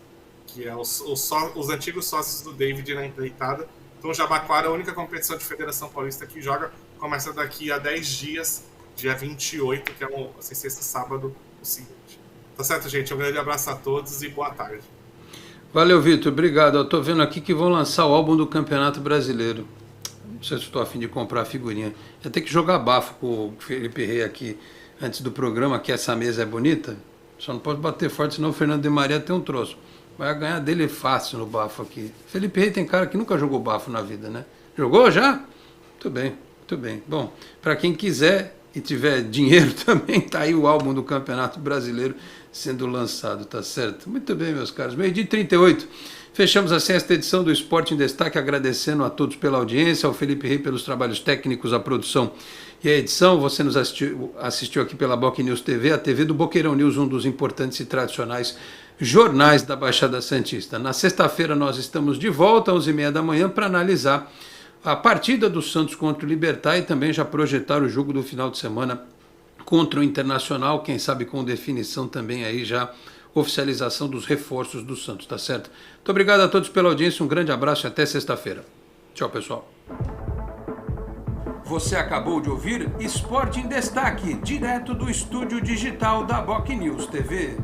que é os antigos sócios do David na empreitada. Então o Jabaquara é a única competição de Federação Paulista que joga, começa daqui a 10 dias, dia 28, que é esse sábado o seguinte. Tá certo, gente? Um grande abraço a todos e boa tarde.
Valeu, Vitor. Obrigado. Eu tô vendo aqui que vão lançar o álbum do Campeonato Brasileiro. Não sei se estou a fim de comprar a figurinha. Eu tenho que jogar bafo com o Felipe Rei aqui antes do programa, que essa mesa é bonita. Só não pode bater forte, senão o Fernando de Maria tem um troço. Vai ganhar dele fácil no bafo aqui. Felipe Rei tem cara que nunca jogou bafo na vida, né? Jogou já? Muito bem, muito bem. Bom, para quem quiser e tiver dinheiro também, tá aí o álbum do Campeonato Brasileiro sendo lançado, tá certo? Muito bem, meus caros. 12h38. Fechamos assim esta edição do Esporte em Destaque, agradecendo a todos pela audiência, ao Felipe Rei pelos trabalhos técnicos, a produção e a edição. Você nos assistiu aqui pela Boc News TV, a TV do Boqueirão News, um dos importantes e tradicionais jornais da Baixada Santista. Na sexta-feira nós estamos de volta às 11h30 da manhã para analisar a partida do Santos contra o Libertad e também já projetar o jogo do final de semana contra o Internacional, quem sabe com definição também aí já oficialização dos reforços do Santos, tá certo? Muito obrigado a todos pela audiência, um grande abraço e até sexta-feira. Tchau, pessoal. Você acabou de ouvir Esporte em Destaque, direto do estúdio digital da Boc News TV.